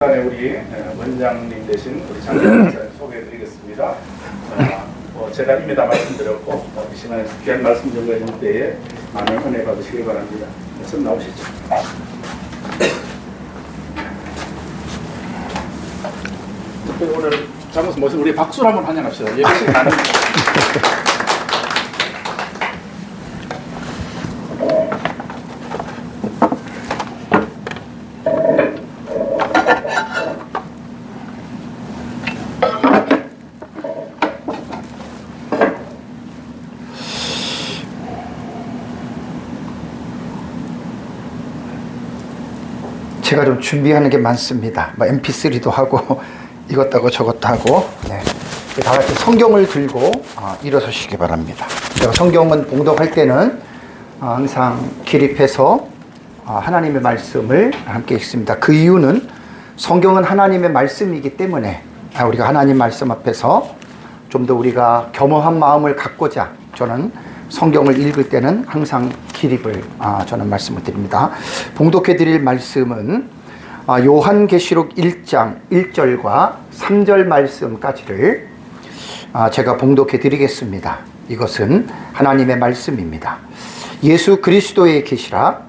우리 원장님 대신 우리 장로님 소개해드리겠습니다. 제가 이미 다 말씀드렸고 이 시간에 귀한 말씀 전해줄 때에 많은 은혜 받으시기 바랍니다. 말씀 나오시죠. 특별히 오늘 장로님 모습 우리 박수로 한번 환영합시다. 예배식 나는 제가 좀 준비하는 게 많습니다. MP3도 하고 이것도 하고 저것도 하고. 네. 다 같이 성경을 들고 일어서시기 바랍니다. 제가 성경은 봉독할 때는 항상 기립해서 하나님의 말씀을 함께 읽습니다. 그 이유는 성경은 하나님의 말씀이기 때문에 우리가 하나님 말씀 앞에서 좀 더 우리가 겸허한 마음을 갖고자 저는 성경을 읽을 때는 항상 기립을 저는 말씀을 드립니다. 봉독해 드릴 말씀은 요한계시록 1장 1절과 3절 말씀까지를 제가 봉독해 드리겠습니다. 이것은 하나님의 말씀입니다. 예수 그리스도의 계시라.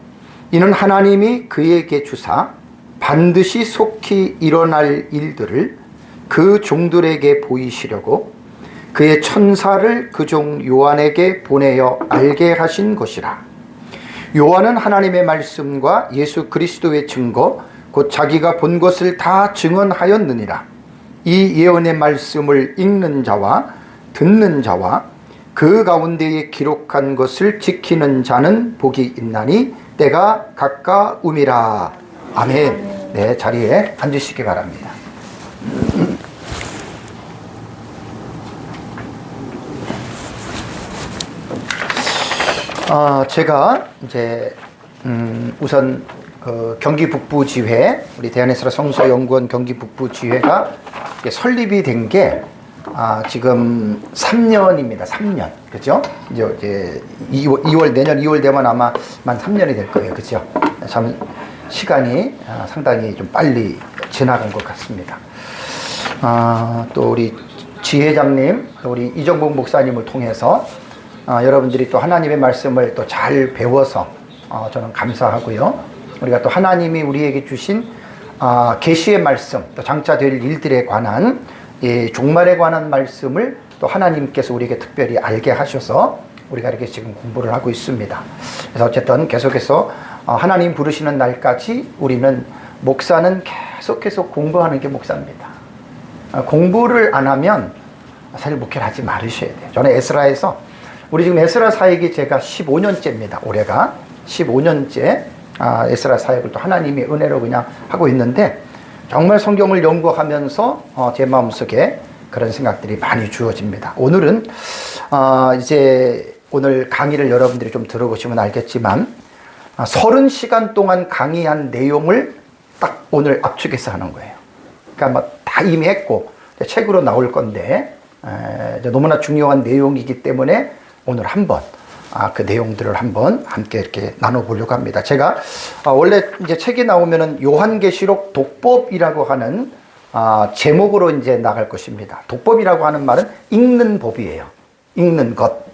이는 하나님이 그에게 주사 반드시 속히 일어날 일들을 그 종들에게 보이시려고 그의 천사를 그 종 요한에게 보내어 알게 하신 것이라. 요한은 하나님의 말씀과 예수 그리스도의 증거 곧 자기가 본 것을 다 증언하였느니라. 이 예언의 말씀을 읽는 자와 듣는 자와 그 가운데에 기록한 것을 지키는 자는 복이 있나니 때가 가까움이라. 아멘. 네, 자리에 앉으시기 바랍니다. 제가 이제 우선 경기 북부 지회, 우리 대한에스라 성서연구원 경기 북부 지회가 설립이 된 게 지금 3년입니다. 3년. 그죠? 이제 2월 내년 2월 되면 아마 만 3년이 될 거예요. 그죠? 참 시간이 상당히 좀 빨리 지나간 것 같습니다. 또 우리 지회장님, 우리 이정복 목사님을 통해서 여러분들이 또 하나님의 말씀을 또 잘 배워서 저는 감사하고요. 우리가 또 하나님이 우리에게 주신 계시의 말씀, 또 장차 될 일들에 관한 종말에 관한 말씀을 또 하나님께서 우리에게 특별히 알게 하셔서 우리가 이렇게 지금 공부를 하고 있습니다. 그래서 어쨌든 계속해서 하나님 부르시는 날까지 우리는 목사는 계속해서 공부하는 게 목사입니다. 공부를 안 하면 사실 목회를 하지 말으셔야 돼요. 저는 에스라에서 우리 지금 에스라 사역이 제가 15년째입니다. 올해가 15년째 에스라 사역을 또 하나님의 은혜로 그냥 하고 있는데 정말 성경을 연구하면서 제 마음속에 그런 생각들이 많이 주어집니다. 오늘은 이제 오늘 강의를 여러분들이 좀 들어보시면 알겠지만 30시간 동안 강의한 내용을 딱 오늘 압축해서 하는 거예요. 그러니까 다 이미 했고 책으로 나올 건데 너무나 중요한 내용이기 때문에 오늘 한번 그 내용들을 한번 함께 이렇게 나눠보려고 합니다. 제가 원래 이제 책이 나오면은 요한계시록 독법이라고 하는 제목으로 이제 나갈 것입니다. 독법이라고 하는 말은 읽는 법이에요. 읽는 것.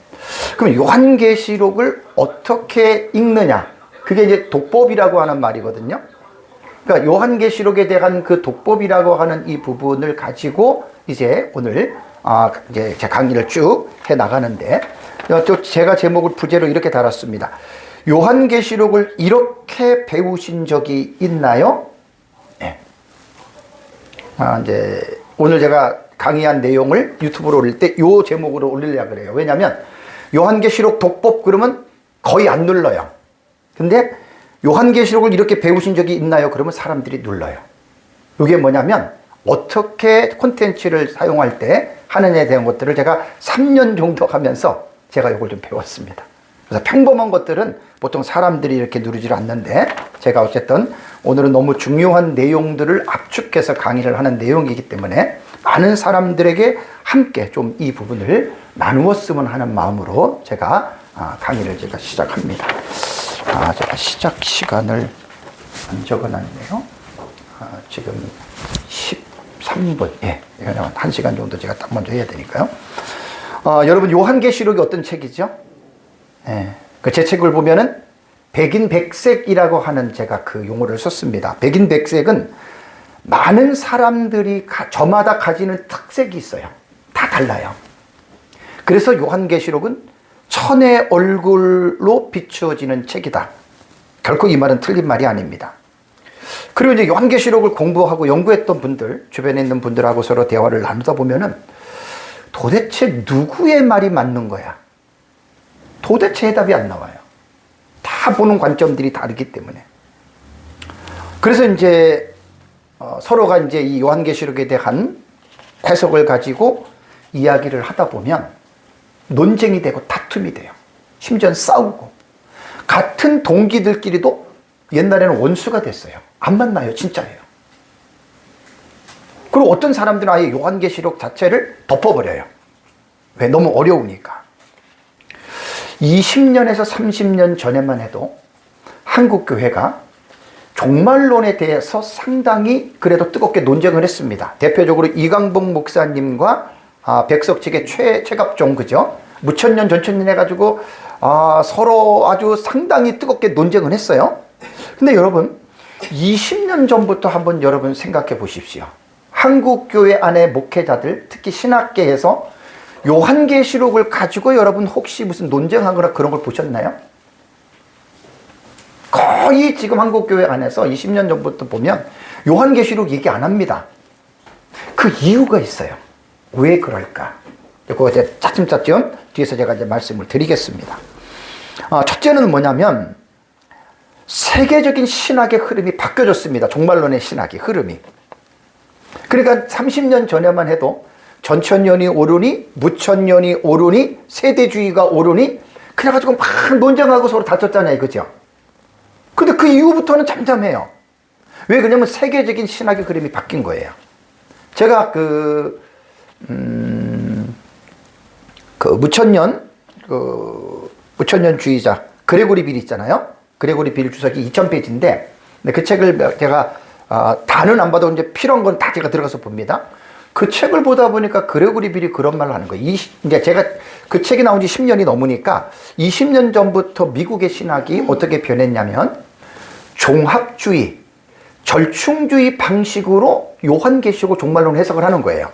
그럼 요한계시록을 어떻게 읽느냐? 그게 이제 독법이라고 하는 말이거든요. 그러니까 요한계시록에 대한 그 독법이라고 하는 이 부분을 가지고 이제 오늘 이제 제 강의를 쭉 해 나가는데. 또 제가 제목을 부제로 이렇게 달았습니다. 요한계시록을 이렇게 배우신 적이 있나요? 네. 이제 오늘 제가 강의한 내용을 유튜브로 올릴 때 요 제목으로 올리려고 그래요. 왜냐하면 요한계시록 독법 그러면 거의 안 눌러요. 근데 요한계시록을 이렇게 배우신 적이 있나요? 그러면 사람들이 눌러요. 이게 뭐냐면 어떻게 콘텐츠를 사용할 때 하느냐에 대한 것들을 제가 3년 정도 하면서 제가 이걸 좀 배웠습니다. 그래서 평범한 것들은 보통 사람들이 이렇게 누르질 않는데 제가 어쨌든 오늘은 너무 중요한 내용들을 압축해서 강의를 하는 내용이기 때문에 많은 사람들에게 함께 좀 이 부분을 나누었으면 하는 마음으로 제가 강의를 제가 시작합니다. 제가 시작 시간을 안 적어놨네요. 지금 13분. 예. 1시간 정도 제가 딱 먼저 해야 되니까요. 여러분, 요한계시록이 어떤 책이죠? 예. 제 책을 보면은 백인백색이라고 하는 제가 그 용어를 썼습니다. 백인백색은 많은 사람들이 저마다 가지는 특색이 있어요. 다 달라요. 그래서 요한계시록은 천의 얼굴로 비추어지는 책이다. 결코 이 말은 틀린 말이 아닙니다. 그리고 이제 요한계시록을 공부하고 연구했던 분들, 주변에 있는 분들하고 서로 대화를 나누다 보면은 도대체 누구의 말이 맞는 거야? 도대체 해답이 안 나와요. 다 보는 관점들이 다르기 때문에. 그래서 이제 서로가 이제 이 요한계시록에 대한 해석을 가지고 이야기를 하다 보면 논쟁이 되고 다툼이 돼요. 심지어 싸우고. 같은 동기들끼리도 옛날에는 원수가 됐어요. 안 만나요. 진짜예요. 그리고 어떤 사람들은 아예 요한계시록 자체를 덮어버려요. 왜? 너무 어려우니까. 20년에서 30년 전에만 해도 한국교회가 종말론에 대해서 상당히 그래도 뜨겁게 논쟁을 했습니다. 대표적으로 이강복 목사님과 백석칙의 최갑종, 그죠? 무천년 전천년 해가지고 서로 아주 상당히 뜨겁게 논쟁을 했어요. 근데 여러분, 20년 전부터 한번 여러분 생각해 보십시오. 한국교회 안에 목회자들, 특히 신학계에서 요한계시록을 가지고 여러분 혹시 무슨 논쟁하거나 그런 걸 보셨나요? 거의 지금 한국교회 안에서 20년 전부터 보면 요한계시록 얘기 안 합니다. 그 이유가 있어요. 왜 그럴까? 그거 이제 차츰차츰 뒤에서 제가 이제 말씀을 드리겠습니다. 첫째는 뭐냐면 세계적인 신학의 흐름이 바뀌어졌습니다. 종말론의 신학의 흐름이. 그러니까 30년 전에만 해도 전천년이 오르니 무천년이 오르니 세대주의가 오르니 그래가지고 막 논쟁하고 서로 다퉜잖아요. 그죠? 근데 그 이후부터는 잠잠해요. 왜 그러냐면 세계적인 신학의 흐름이 바뀐 거예요. 제가 무천년주의자 그레고리 빌 있잖아요. 그레고리 빌 주석이 2000페이지인데 그 책을 제가 다는 안 봐도 이제 필요한 건 다 제가 들어가서 봅니다. 그 책을 보다 보니까 그레고리 빌이 그런 말을 하는 거예요. 이제 제가 그 책이 나온 지 10년이 넘으니까 20년 전부터 미국의 신학이 어떻게 변했냐면 종합주의, 절충주의 방식으로 요한계시록 종말론 해석을 하는 거예요.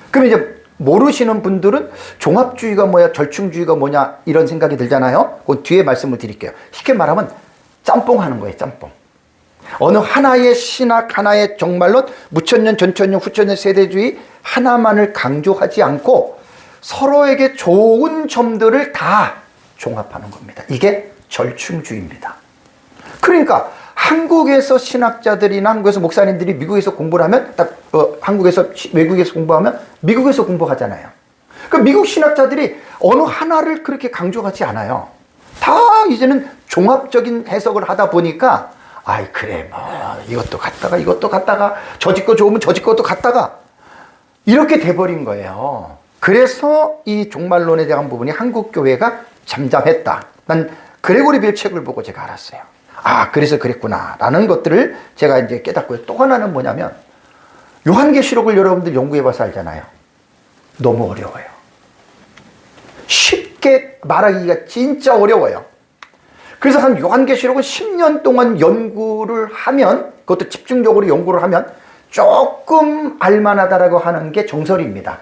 그럼 이제 모르시는 분들은 종합주의가 뭐야, 절충주의가 뭐냐 이런 생각이 들잖아요. 그 뒤에 말씀을 드릴게요. 쉽게 말하면 짬뽕 하는 거예요. 짬뽕. 어느 하나의 신학, 하나의 종말론, 무천년, 전천년, 후천년 세대주의 하나만을 강조하지 않고 서로에게 좋은 점들을 다 종합하는 겁니다. 이게 절충주의입니다. 그러니까 한국에서 신학자들이나 한국에서 목사님들이 미국에서 공부를 하면 한국에서 외국에서 공부하면 미국에서 공부하잖아요. 그 미국 신학자들이 어느 하나를 그렇게 강조하지 않아요. 다 이제는 종합적인 해석을 하다 보니까 아이 그래 뭐 이것도 갔다가 저 집 거 좋으면 저 집 것도 갔다가 이렇게 돼버린 거예요. 그래서 이 종말론에 대한 부분이 한국교회가 잠잠했다. 난 그레고리 빌 책을 보고 제가 알았어요. 그래서 그랬구나 라는 것들을 제가 이제 깨닫고요. 또 하나는 뭐냐면 요한계시록을 여러분들 연구해봐서 알잖아요. 너무 어려워요. 쉽게 말하기가 진짜 어려워요. 그래서 한 요한계시록은 10년 동안 연구를 하면, 그것도 집중적으로 연구를 하면 조금 알만하다라고 하는 게 정설입니다.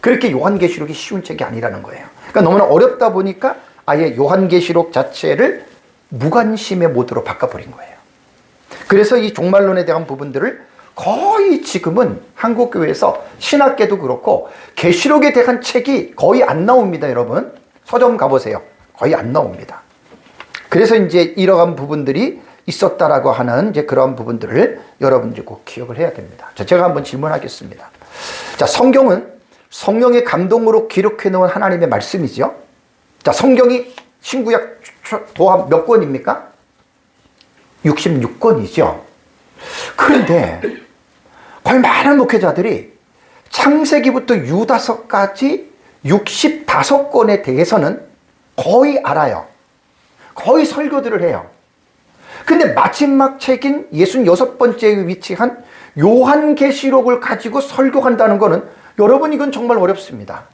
그렇게 요한계시록이 쉬운 책이 아니라는 거예요. 그러니까 너무나 어렵다 보니까 아예 요한계시록 자체를 무관심의 모드로 바꿔버린 거예요. 그래서 이 종말론에 대한 부분들을 거의 지금은 한국교회에서 신학계도 그렇고 계시록에 대한 책이 거의 안 나옵니다. 여러분 서점 가보세요. 거의 안 나옵니다. 그래서 이제 이러한 부분들이 있었다라고 하는 이제 그런 부분들을 여러분들이 꼭 기억을 해야 됩니다. 제가 한번 질문하겠습니다. 자, 성경은 성령의 감동으로 기록해 놓은 하나님의 말씀이죠. 자, 성경이 신구약 도합 몇 권입니까? 66권이죠. 그런데 거의 많은 목회자들이 창세기부터 유다서까지 65권에 대해서는 거의 알아요. 거의 설교들을 해요. 근데 마지막 책인 66번째에 위치한 요한계시록을 가지고 설교한다는 거는 여러분 이건 정말 어렵습니다.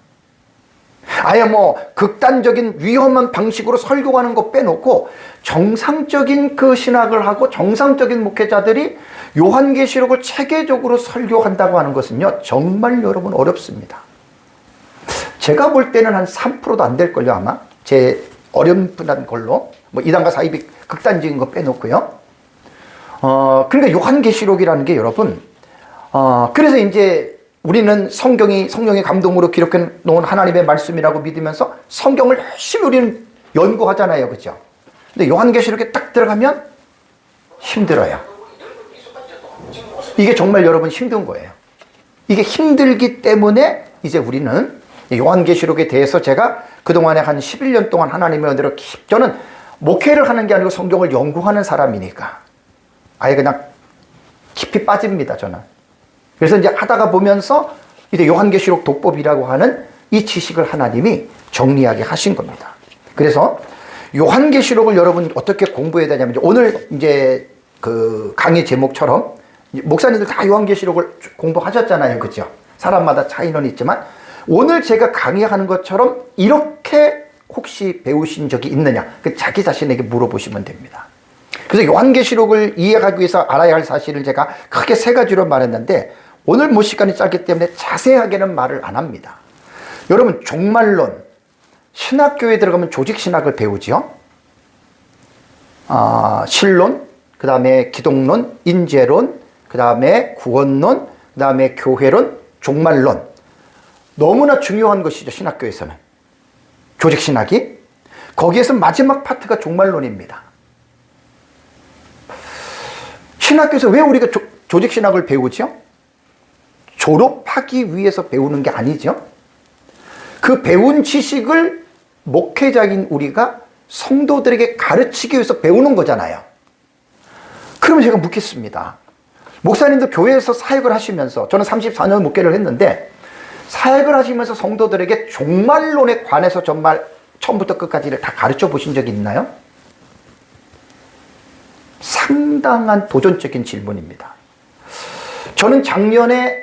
아예 뭐 극단적인 위험한 방식으로 설교하는 거 빼놓고 정상적인 그 신학을 하고 정상적인 목회자들이 요한계시록을 체계적으로 설교한다고 하는 것은요 정말 여러분 어렵습니다. 제가 볼 때는 한 3%도 안 될걸요 아마 제 어렴풋한 걸로 뭐 이단과 사입이 극단적인 거 빼놓고요. 그러니까 요한계시록이라는 게 여러분 그래서 이제 우리는 성령의 감동으로 기록해 놓은 하나님의 말씀이라고 믿으면서 성경을 열심히 우리는 연구하잖아요. 그죠? 근데 요한계시록에 딱 들어가면 힘들어요. 이게 정말 여러분 힘든 거예요. 이게 힘들기 때문에 이제 우리는 요한계시록에 대해서 제가 그동안에 한 11년 동안 하나님의 은혜로 저는 목회를 하는 게 아니고 성경을 연구하는 사람이니까 아예 그냥 깊이 빠집니다, 저는. 그래서 이제 하다가 보면서 이제 요한계시록 독법이라고 하는 이 지식을 하나님이 정리하게 하신 겁니다. 그래서 요한계시록을 여러분 어떻게 공부해야 되냐면 오늘 이제 그 강의 제목처럼 목사님들 다 요한계시록을 공부하셨잖아요. 그죠? 사람마다 차이는 있지만 오늘 제가 강의하는 것처럼 이렇게 혹시 배우신 적이 있느냐? 자기 자신에게 물어보시면 됩니다. 그래서 요한계시록을 이해하기 위해서 알아야 할 사실을 제가 크게 3가지로 말했는데 오늘 뭐 시간이 짧기 때문에 자세하게는 말을 안 합니다. 여러분 종말론, 신학교에 들어가면 조직신학을 배우죠. 신론, 그 다음에 기독론, 인재론, 그 다음에 구원론, 그 다음에 교회론, 종말론. 너무나 중요한 것이죠. 신학교에서는. 조직신학이. 거기에서 마지막 파트가 종말론입니다. 신학교에서 왜 우리가 조직신학을 배우죠? 졸업하기 위해서 배우는 게 아니죠. 그 배운 지식을 목회자인 우리가 성도들에게 가르치기 위해서 배우는 거잖아요. 그러면 제가 묻겠습니다. 목사님도 교회에서 사역을 하시면서 저는 34년 목회를 했는데 사역을 하시면서 성도들에게 종말론에 관해서 정말 처음부터 끝까지를 다 가르쳐 보신 적이 있나요? 상당한 도전적인 질문입니다. 저는 작년에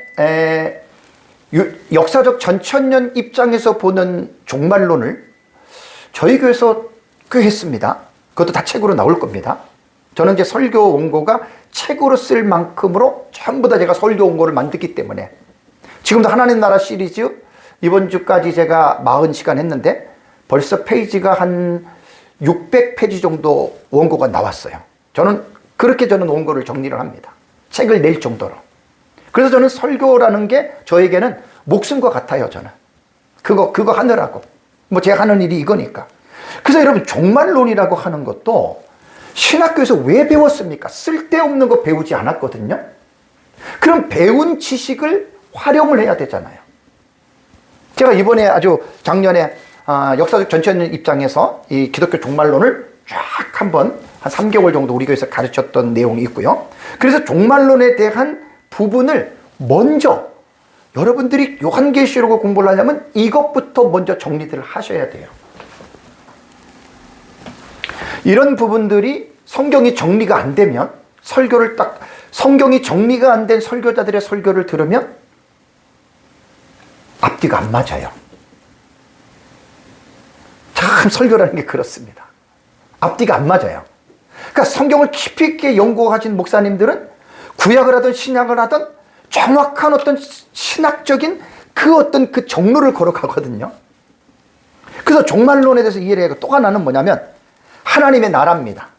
역사적 전천년 입장에서 보는 종말론을 저희 교회에서 꽤 했습니다. 그것도 다 책으로 나올 겁니다. 저는 이제 설교 원고가 책으로 쓸 만큼으로 전부 다 제가 설교 원고를 만들기 때문에 지금도 하나님 나라 시리즈 이번 주까지 제가 40시간 했는데 벌써 페이지가 한 600페이지 정도 원고가 나왔어요. 저는 원고를 정리를 합니다. 책을 낼 정도로. 그래서 저는 설교라는 게 저에게는 목숨과 같아요, 저는. 그거 하느라고. 뭐 제가 하는 일이 이거니까. 그래서 여러분, 종말론이라고 하는 것도 신학교에서 왜 배웠습니까? 쓸데없는 거 배우지 않았거든요. 그럼 배운 지식을 활용을 해야 되잖아요. 제가 이번에 아주 작년에 역사적 전천년 입장에서 이 기독교 종말론을 쫙 한번 한 3개월 정도 우리 교회에서 가르쳤던 내용이 있고요. 그래서 종말론에 대한 부분을 먼저 여러분들이 요한계시록을 공부를 하려면 이것부터 먼저 정리들을 하셔야 돼요. 이런 부분들이 성경이 정리가 안 되면 성경이 정리가 안 된 설교자들의 설교를 들으면 앞뒤가 안 맞아요. 참 설교라는 게 그렇습니다. 앞뒤가 안 맞아요. 그러니까 성경을 깊이 있게 연구하신 목사님들은 구약을 하든 신약을 하든 정확한 어떤 신학적인 그 정로를 걸어가거든요. 그래서 종말론에 대해서 이해를 해야 또 하나는 뭐냐면 하나님의 나라입니다.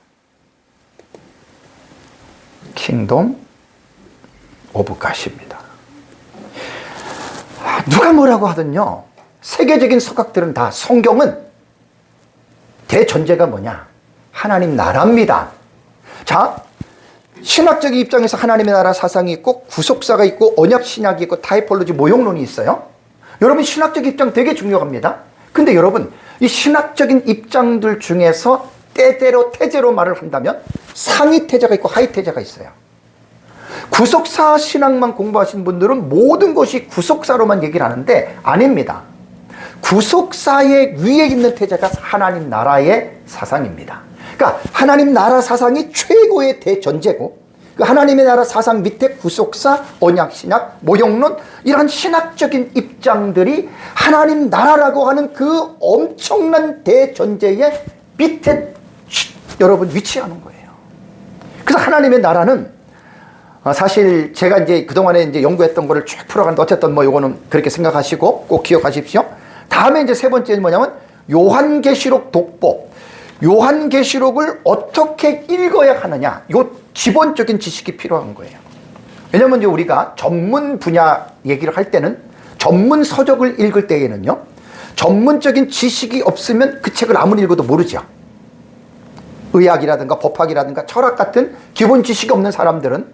킹덤 오브 갓입니다. 누가 뭐라고 하든요, 세계적인 서각들은 다 성경은 대전제가 뭐냐? 하나님 나라입니다. 자, 신학적인 입장에서 하나님의 나라 사상이 있고 구속사가 있고 언약 신약이 있고 타이폴로지 모형론이 있어요. 여러분 신학적 입장 되게 중요합니다. 근데 여러분 이 신학적인 입장들 중에서 때대로 태제로 말을 한다면 상위 태제가 있고 하위 태제가 있어요. 구속사 신학만 공부하신 분들은 모든 것이 구속사로만 얘기를 하는데 아닙니다. 구속사의 위에 있는 태제가 하나님 나라의 사상입니다. 그러니까 하나님 나라 사상이 최고의 대전제고, 그 하나님의 나라 사상 밑에 구속사, 언약 신약, 모형론, 이런 신학적인 입장들이 하나님 나라라고 하는 그 엄청난 대전제의 밑에 여러분 위치하는 거예요. 그래서 하나님의 나라는 사실 제가 이제 그동안에 이제 연구했던 거를 쭉 풀어가는데, 어쨌든 뭐 요거는 그렇게 생각하시고 꼭 기억하십시오. 다음에 이제 세 번째는 뭐냐면 요한계시록 독법. 요한계시록을 어떻게 읽어야 하느냐, 요 기본적인 지식이 필요한 거예요. 왜냐면 이제 우리가 전문 분야 얘기를 할 때는, 전문 서적을 읽을 때에는요, 전문적인 지식이 없으면 그 책을 아무리 읽어도 모르죠. 의학이라든가 법학이라든가 철학 같은 기본 지식이 없는 사람들은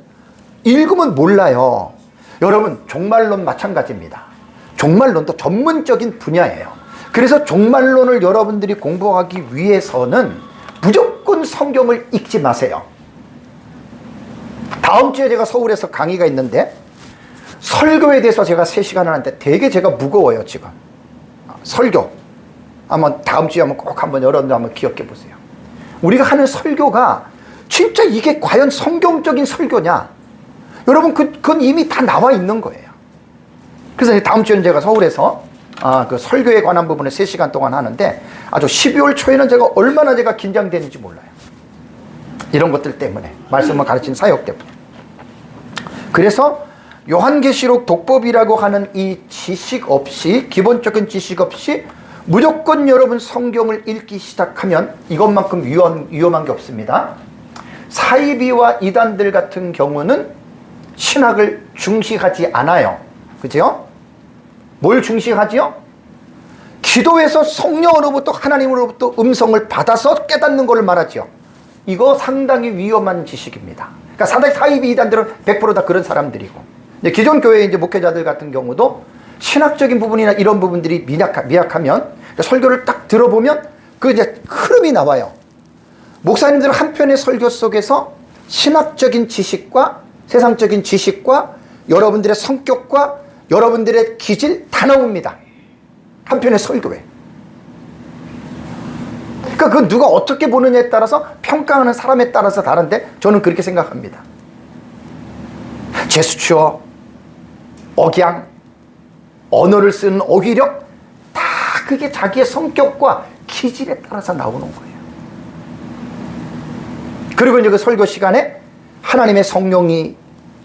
읽으면 몰라요. 여러분, 종말론 마찬가지입니다. 종말론도 전문적인 분야예요. 그래서 종말론을 여러분들이 공부하기 위해서는 무조건 성경을 읽지 마세요. 다음 주에 제가 서울에서 강의가 있는데, 설교에 대해서 제가 3시간을 하는데 되게 제가 무거워요 지금. 설교 한번 다음 주에 꼭 한번 여러분들 한번 기억해 보세요. 우리가 하는 설교가 진짜 이게 과연 성경적인 설교냐, 여러분 그건 이미 다 나와 있는 거예요. 그래서 다음 주에는 제가 서울에서 그 설교에 관한 부분을 3시간 동안 하는데, 아주 12월 초에는 제가 얼마나 제가 긴장되는지 몰라요. 이런 것들 때문에, 말씀을 가르치는 사역 때문에. 그래서 요한계시록 독법이라고 하는 이 지식 없이, 기본적인 지식 없이 무조건 여러분 성경을 읽기 시작하면 이것만큼 위험한 게 없습니다. 사이비와 이단들 같은 경우는 신학을 중시하지 않아요. 그죠? 뭘 중시하지요? 기도에서 성령으로부터, 하나님으로부터 음성을 받아서 깨닫는 것을 말하죠. 이거 상당히 위험한 지식입니다. 그러니까 상당히 사이비 이단들은 100% 다 그런 사람들이고, 이제 기존 교회 이제 목회자들 같은 경우도 신학적인 부분이나 이런 부분들이 미약하면 설교를 딱 들어보면 그 이제 흐름이 나와요. 목사님들은 한편의 설교 속에서 신학적인 지식과 세상적인 지식과 여러분들의 성격과 여러분들의 기질 다 나옵니다. 한편의 설교에. 그러니까 그건 누가 어떻게 보느냐에 따라서, 평가하는 사람에 따라서 다른데, 저는 그렇게 생각합니다. 제스처, 억양, 언어를 쓰는 어휘력, 다 그게 자기의 성격과 기질에 따라서 나오는 거예요. 그리고 이제 그 설교 시간에 하나님의 성령이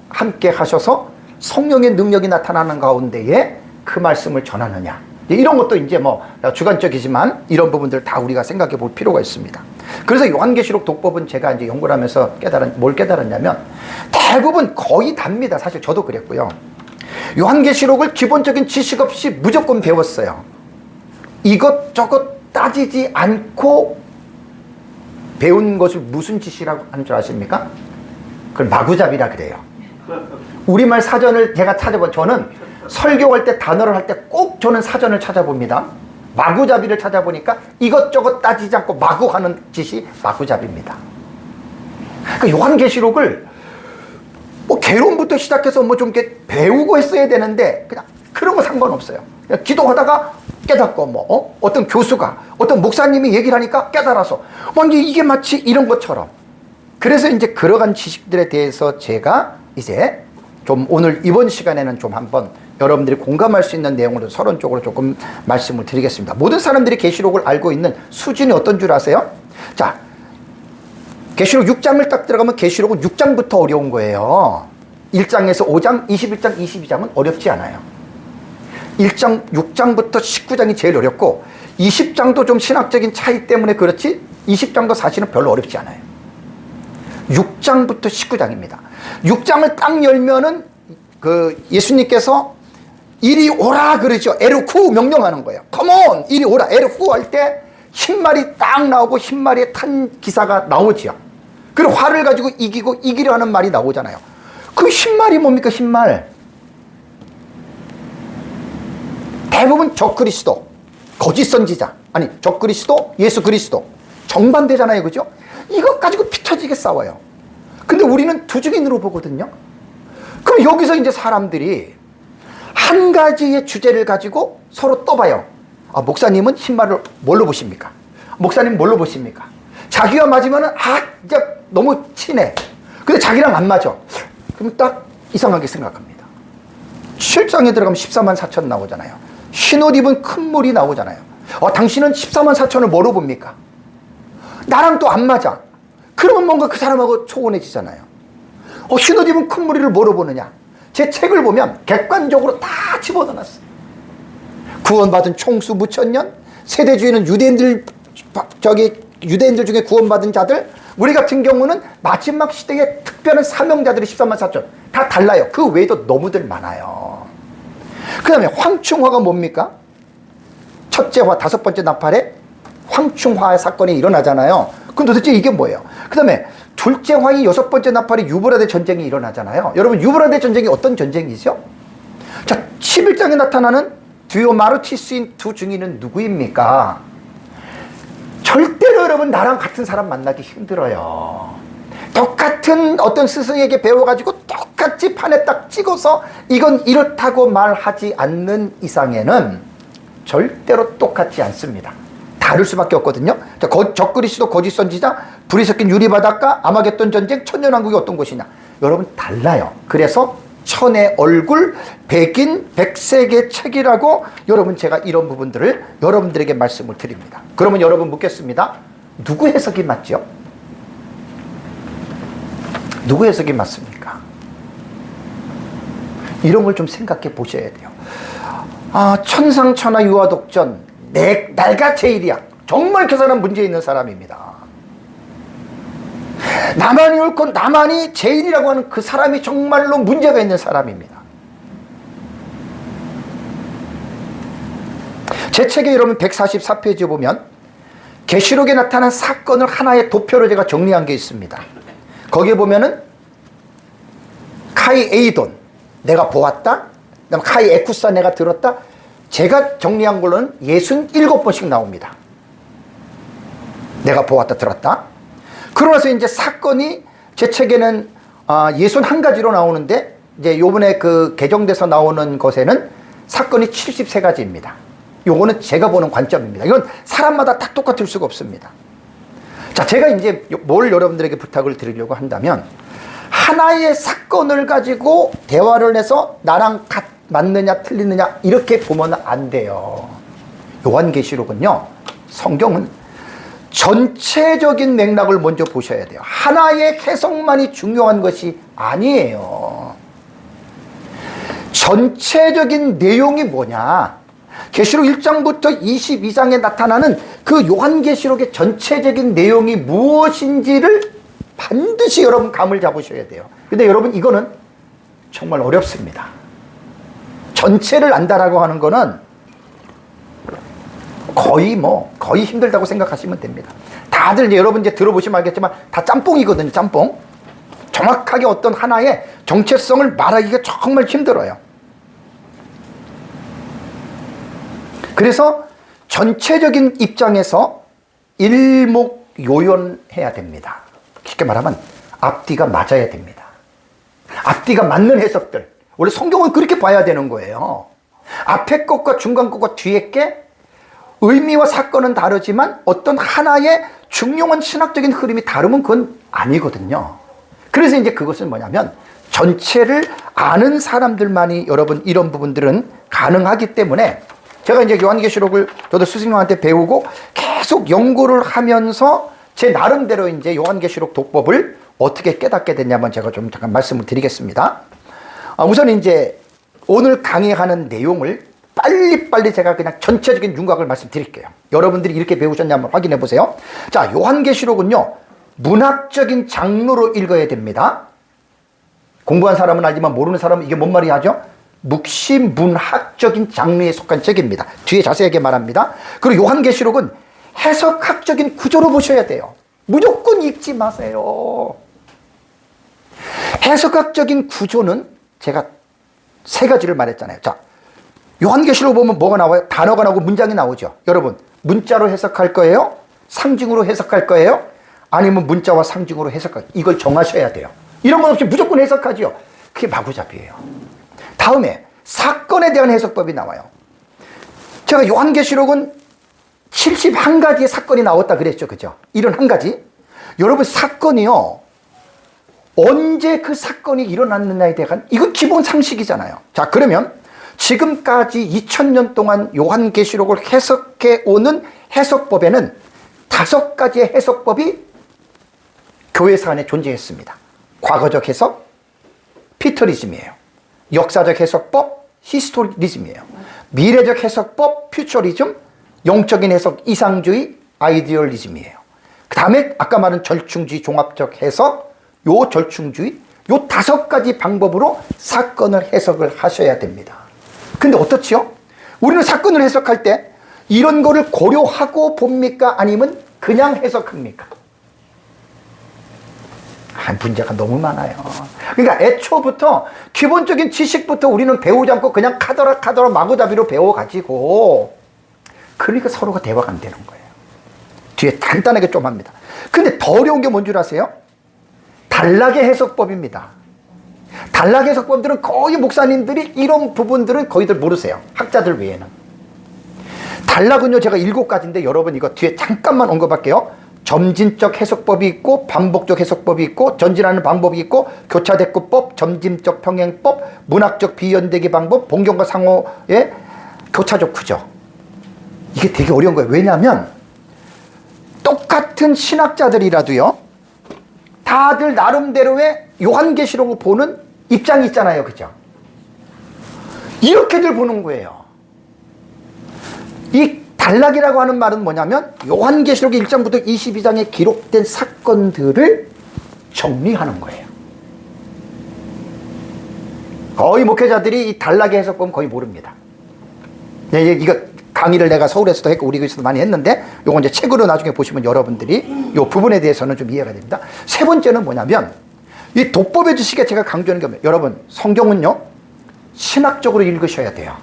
함께 하셔서 성령의 능력이 나타나는 가운데에 그 말씀을 전하느냐, 이런 것도 이제 뭐 주관적이지만 이런 부분들 다 우리가 생각해 볼 필요가 있습니다. 그래서 요한계시록 독법은 제가 이제 연구를 하면서 뭘 깨달았냐면, 대부분 거의 답니다. 사실 저도 그랬고요. 요한계시록을 기본적인 지식 없이 무조건 배웠어요. 이것저것 따지지 않고 배운 것을 무슨 지식이라고 하는 줄 아십니까? 그걸 마구잡이라 그래요. 우리말 사전을 제가 찾아본, 저는 설교할 때, 단어를 할 때 꼭 저는 사전을 찾아봅니다. 마구잡이를 찾아보니까 이것저것 따지지 않고 마구 하는 짓이 마구잡이입니다. 그러니까 요한계시록을 뭐 개론부터 시작해서 뭐 좀 이렇게 배우고 했어야 되는데, 그냥 그런 거 상관없어요. 그냥 기도하다가 깨닫고, 뭐 어떤 교수가, 어떤 목사님이 얘기를 하니까 깨달아서, 이게 마치 이런 것처럼. 그래서 이제 그러한 지식들에 대해서 제가 이제 좀 오늘 이번 시간에는 좀 한번 여러분들이 공감할 수 있는 내용으로 서론적으로 조금 말씀을 드리겠습니다. 모든 사람들이 계시록을 알고 있는 수준이 어떤 줄 아세요? 자, 계시록 6장을 딱 들어가면 계시록은 6장부터 어려운 거예요. 1장에서 5장, 21장, 22장은 어렵지 않아요. 1장, 6장부터 19장이 제일 어렵고, 20장도 좀 신학적인 차이 때문에 그렇지 20장도 사실은 별로 어렵지 않아요. 6장부터 19장입니다. 6장을 딱 열면은 그 예수님께서 이리 오라 그러죠. 에르쿠 명령하는 거예요. 컴온, 이리 오라. 에르쿠 할 때 흰말이 딱 나오고 흰말에 탄 기사가 나오지요. 그리고 화를 가지고 이기려 하는 말이 나오잖아요. 그 흰말이 뭡니까? 흰말. 대부분 적그리스도, 거짓 선지자, 아니 적그리스도, 예수 그리스도 정반대잖아요. 그죠? 이것 가지고 피 터지게 싸워요. 근데 우리는 두 증인으로 보거든요. 그럼 여기서 이제 사람들이 한 가지의 주제를 가지고 서로 떠봐요. 목사님은 흰말을 뭘로 보십니까? 목사님 뭘로 보십니까? 자기와 맞으면은 이제 너무 친해. 근데 자기랑 안 맞아. 그럼 딱 이상하게 생각합니다. 실장에 들어가면 14만 4천 나오잖아요. 흰옷 입은 큰 물이 나오잖아요. 당신은 14만 4천을 뭐로 봅니까? 나랑 또 안 맞아. 그러면 뭔가 그 사람하고 초원해지잖아요. 흰옷 입은 큰 무리를 뭐로 보느냐? 제 책을 보면 객관적으로 다 집어넣어놨어요. 구원받은 총수 무천년, 세대주의는 유대인들 중에 구원받은 자들, 우리 같은 경우는 마지막 시대에 특별한 사명자들이 14만 4천 다 달라요. 그 외에도 너무들 많아요. 그 다음에 황충화가 뭡니까? 첫째 화, 다섯 번째 나팔에 황충화 사건이 일어나잖아요. 그럼 도대체 이게 뭐예요? 그 다음에 둘째 화이 여섯 번째 나팔에 유브라데 전쟁이 일어나잖아요. 여러분, 유브라데 전쟁이 어떤 전쟁이죠? 자, 11장에 나타나는 듀오 마르티스인 두 증인은 누구입니까? 절대로 여러분 나랑 같은 사람 만나기 힘들어요. 똑같은 어떤 스승에게 배워가지고 똑같이 판에 딱 찍어서 이건 이렇다고 말하지 않는 이상에는 절대로 똑같지 않습니다. 다를 수밖에 없거든요. 적그리스도 거짓 선지자, 불이 섞인 유리바닷가, 아마겟돈 전쟁, 천년왕국이 어떤 곳이냐. 여러분 달라요. 그래서 천의 얼굴, 백인, 백색의 책이라고 여러분 제가 이런 부분들을 여러분들에게 말씀을 드립니다. 그러면 여러분 묻겠습니다. 누구 해석이 맞죠? 누구 해석이 맞습니까? 이런 걸 좀 생각해 보셔야 돼요. 천상천하 유아독전, 내가 제일이야. 정말 그 사람 문제 있는 사람입니다. 나만이 옳고 나만이 제일이라고 하는 그 사람이 정말로 문제가 있는 사람입니다. 제 책에 여러분 144페이지에 보면 계시록에 나타난 사건을 하나의 도표로 제가 정리한 게 있습니다. 거기에 보면은 카이 에이돈 내가 보았다, 그다음에 카이 에쿠사 내가 들었다. 제가 정리한 걸로는 67번씩 나옵니다. 내가 보았다 들었다. 그러면서 이제 사건이 제 책에는 61가지로 나오는데 이제 요번에 그 개정돼서 나오는 것에는 사건이 73가지입니다. 요거는 제가 보는 관점입니다. 이건 사람마다 다 똑같을 수가 없습니다. 자, 제가 이제 뭘 여러분들에게 부탁을 드리려고 한다면 하나의 사건을 가지고 대화를 해서 나랑 맞느냐 틀리느냐 이렇게 보면 안 돼요. 요한계시록은요, 성경은 전체적인 맥락을 먼저 보셔야 돼요. 하나의 해석만이 중요한 것이 아니에요. 전체적인 내용이 뭐냐? 계시록 1장부터 22장에 나타나는 그 요한계시록의 전체적인 내용이 무엇인지를 반드시 여러분 감을 잡으셔야 돼요. 근데 여러분 이거는 정말 어렵습니다. 전체를 안다라고 하는 거는 거의 힘들다고 생각하시면 됩니다. 다들 이제 여러분 이제 들어보시면 알겠지만 다 짬뽕이거든요, 짬뽕. 정확하게 어떤 하나의 정체성을 말하기가 정말 힘들어요. 그래서 전체적인 입장에서 일목요연해야 됩니다. 쉽게 말하면 앞뒤가 맞아야 됩니다. 앞뒤가 맞는 해석들. 원래 성경은 그렇게 봐야 되는 거예요. 앞에 것과 중간 것과 뒤에 게 의미와 사건은 다르지만 어떤 하나의 중요한 신학적인 흐름이 다르면 그건 아니거든요. 그래서 이제 그것은 뭐냐면 전체를 아는 사람들만이 여러분 이런 부분들은 가능하기 때문에 제가 이제 요한계시록을 저도 스승님한테 배우고 계속 연구를 하면서 제 나름대로 이제 요한계시록 독법을 어떻게 깨닫게 됐냐면 제가 좀 잠깐 말씀을 드리겠습니다. 우선 이제 오늘 강의하는 내용을 빨리빨리 제가 그냥 전체적인 윤곽을 말씀드릴게요. 여러분들이 이렇게 배우셨냐 한번 확인해 보세요. 자, 요한계시록은요, 문학적인 장르로 읽어야 됩니다. 공부한 사람은 알지만 모르는 사람은 이게 뭔 말이 하죠? 묵시문학적인 장르에 속한 책입니다. 뒤에 자세하게 말합니다. 그리고 요한계시록은 해석학적인 구조로 보셔야 돼요. 무조건 읽지 마세요. 해석학적인 구조는 제가 세 가지를 말했잖아요. 자, 요한계시록 보면 뭐가 나와요? 단어가 나오고 문장이 나오죠. 여러분, 문자로 해석할 거예요? 상징으로 해석할 거예요? 아니면 문자와 상징으로 해석할 거예요? 이걸 정하셔야 돼요. 이런 건 없이 무조건 해석하지요. 그게 마구잡이에요. 다음에 사건에 대한 해석법이 나와요. 제가 요한계시록은 71가지의 사건이 나왔다 그랬죠. 그죠? 71가지. 여러분, 사건이요. 언제 그 사건이 일어났느냐에 대한, 이건 기본 상식이잖아요. 자, 그러면 지금까지 2000년 동안 요한계시록을 해석해 오는 해석법에는 5가지의 해석법이 교회사 안에 존재했습니다. 과거적 해석, 피터리즘이에요. 역사적 해석법, 히스토리즘이에요. 미래적 해석법, 퓨처리즘, 영적인 해석, 이상주의, 아이디얼리즘이에요. 그 다음에 아까 말한 절충주의, 종합적 해석, 요 절충주의, 요 5가지 방법으로 사건을 해석을 하셔야 됩니다. 근데 어떻지요? 우리는 사건을 해석할 때 이런 거를 고려하고 봅니까? 아니면 그냥 해석합니까? 문제가 너무 많아요. 그러니까 애초부터 기본적인 지식부터 우리는 배우지 않고 그냥 카더라 마구잡이로 배워가지고, 그러니까 서로가 대화가 안 되는 거예요. 뒤에 간단하게 좀 합니다. 근데 더 어려운 게 뭔 줄 아세요? 단락의 해석법입니다. 단락 해석법들은 거의 목사님들이 이런 부분들은 거의들 모르세요. 학자들 외에는. 단락은요, 제가 7가지인데 여러분 이거 뒤에 잠깐만 언급할게요. 점진적 해석법이 있고, 반복적 해석법이 있고, 전진하는 방법이 있고, 교차대꾸법, 점진적 평행법, 문학적 비연대기 방법, 본경과 상호의 교차적 구조. 이게 되게 어려운 거예요. 왜냐하면 똑같은 신학자들이라도요, 다들 나름대로의 요한계시록을 보는 입장이 있잖아요. 그죠? 이렇게들 보는 거예요. 이 단락이라고 하는 말은 뭐냐면 요한계시록 1장부터 22장에 기록된 사건들을 정리하는 거예요. 거의 목회자들이 이 단락의 해석법은 거의 모릅니다. 네, 이거 강의를 내가 서울에서도 했고 우리 교회에서도 많이 했는데, 요거 이제 책으로 나중에 보시면 여러분들이 요 부분에 대해서는 좀 이해가 됩니다. 세 번째는 뭐냐면, 이 독법의 지식에 제가 강조하는 게 뭐예요? 여러분, 성경은요, 신학적으로 읽으셔야 돼요.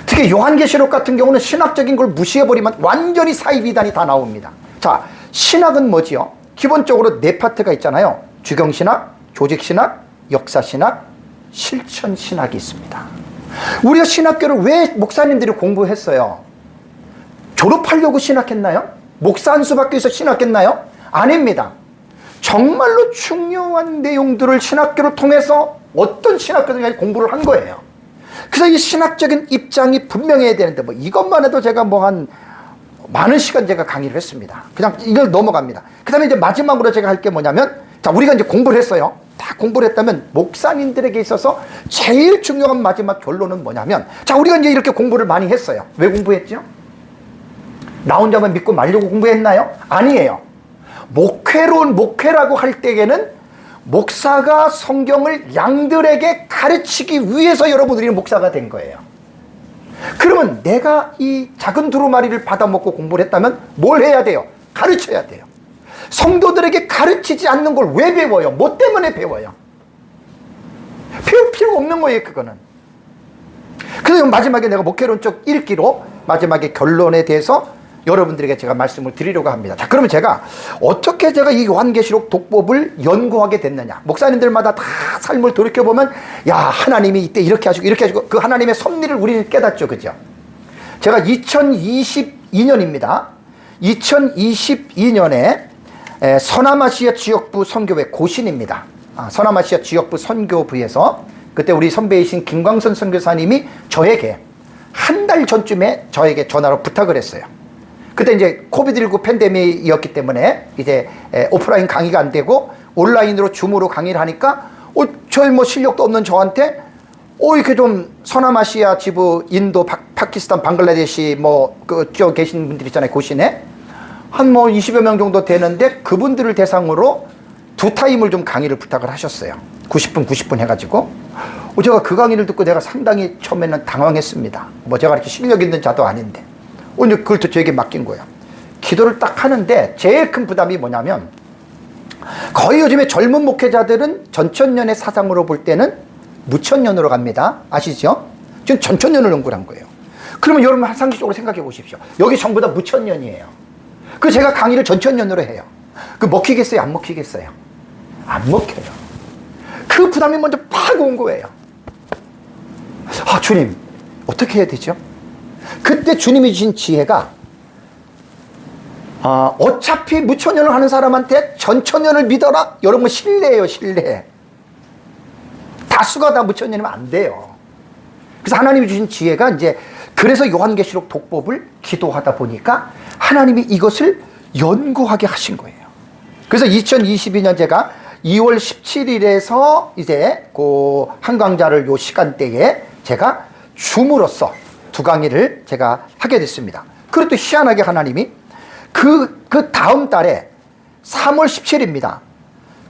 특히 요한계시록 같은 경우는 신학적인 걸 무시해버리면 완전히 사이비단이 다 나옵니다. 자, 신학은 뭐지요? 기본적으로 4파트가 있잖아요. 주경신학, 조직신학, 역사신학, 실천신학이 있습니다. 우리가 신학교를 왜 목사님들이 공부했어요? 졸업하려고 신학했나요? 목사 한 수 받기 위해서 신학했나요? 아닙니다. 정말로 중요한 내용들을 신학교를 통해서 어떤 신학교든지 공부를 한 거예요. 그래서 이 신학적인 입장이 분명해야 되는데, 뭐 이것만 해도 제가 뭐 한 많은 시간 제가 강의를 했습니다. 그냥 이걸 넘어갑니다. 그 다음에 이제 마지막으로 제가 할 게 뭐냐면, 자, 우리가 이제 공부를 했어요. 다 공부를 했다면 목사님들에게 있어서 제일 중요한 마지막 결론은 뭐냐면, 자, 우리가 이제 이렇게 공부를 많이 했어요. 왜 공부했죠? 나 혼자만 믿고 말려고 공부했나요? 아니에요. 목회라고 할 때에는 목사가 성경을 양들에게 가르치기 위해서 여러분들이 목사가 된 거예요. 그러면 내가 이 작은 두루마리를 받아먹고 공부를 했다면 뭘 해야 돼요? 가르쳐야 돼요. 성도들에게 가르치지 않는 걸 왜 배워요? 뭐 때문에 배워요? 배울 필요가 없는 거예요, 그거는. 그래서 마지막에 내가 목회론적 읽기로 마지막에 결론에 대해서 여러분들에게 제가 말씀을 드리려고 합니다. 자, 그러면 제가 어떻게 제가 이 요한계시록 독법을 연구하게 됐느냐. 목사님들마다 다 삶을 돌이켜보면, 야, 하나님이 이때 이렇게 하시고 그 하나님의 섭리를 우리는 깨닫죠. 그죠? 제가 2022년입니다. 2022년에 서남아시아 지역부 선교회 고신입니다. 서남아시아 지역부 선교부에서 그때 우리 선배이신 김광선 선교사님이 저에게 한 달 전쯤에 저에게 전화로 부탁을 했어요. 그때 이제 코비드19 팬데믹이었기 때문에 이제 오프라인 강의가 안 되고 온라인으로 줌으로 강의를 하니까 저희 뭐 실력도 없는 저한테 이렇게 좀 서남아시아 지부 인도, 파키스탄, 방글라데시 뭐 그쪽 계신 분들 있잖아요. 고신에 한 뭐 20여 명 정도 되는데 그분들을 대상으로 2타임을 좀 강의를 부탁을 하셨어요. 90분 해가지고 제가 그 강의를 듣고 내가 상당히 처음에는 당황했습니다. 뭐 제가 이렇게 실력 있는 자도 아닌데 그걸 또 저에게 맡긴 거예요. 기도를 딱 하는데 제일 큰 부담이 뭐냐면, 거의 요즘에 젊은 목회자들은 전천년의 사상으로 볼 때는 무천년으로 갑니다. 아시죠? 지금 전천년을 연구를 한 거예요. 그러면 여러분 상식적으로 생각해 보십시오. 여기 전부 다 무천년이에요. 그 제가 강의를 전천년으로 해요. 그 먹히겠어요? 안 먹히겠어요? 안 먹혀요. 그 부담이 먼저 팍 온 거예요. 주님, 어떻게 해야 되죠? 그때 주님이 주신 지혜가 어차피 무천년을 하는 사람한테 전천년을 믿어라? 여러분 신뢰예요, 신뢰. 다수가 다 무천년이면 안 돼요. 그래서 하나님이 주신 지혜가 이제 그래서 요한계시록 독법을 기도하다 보니까 하나님이 이것을 연구하게 하신 거예요. 그래서 2022년 제가 2월 17일에서 이제 그 한강자를 요 시간대에 제가 줌으로써 2강의를 제가 하게 됐습니다. 그리고 또 희한하게 하나님이 그 다음 달에 3월 17일입니다.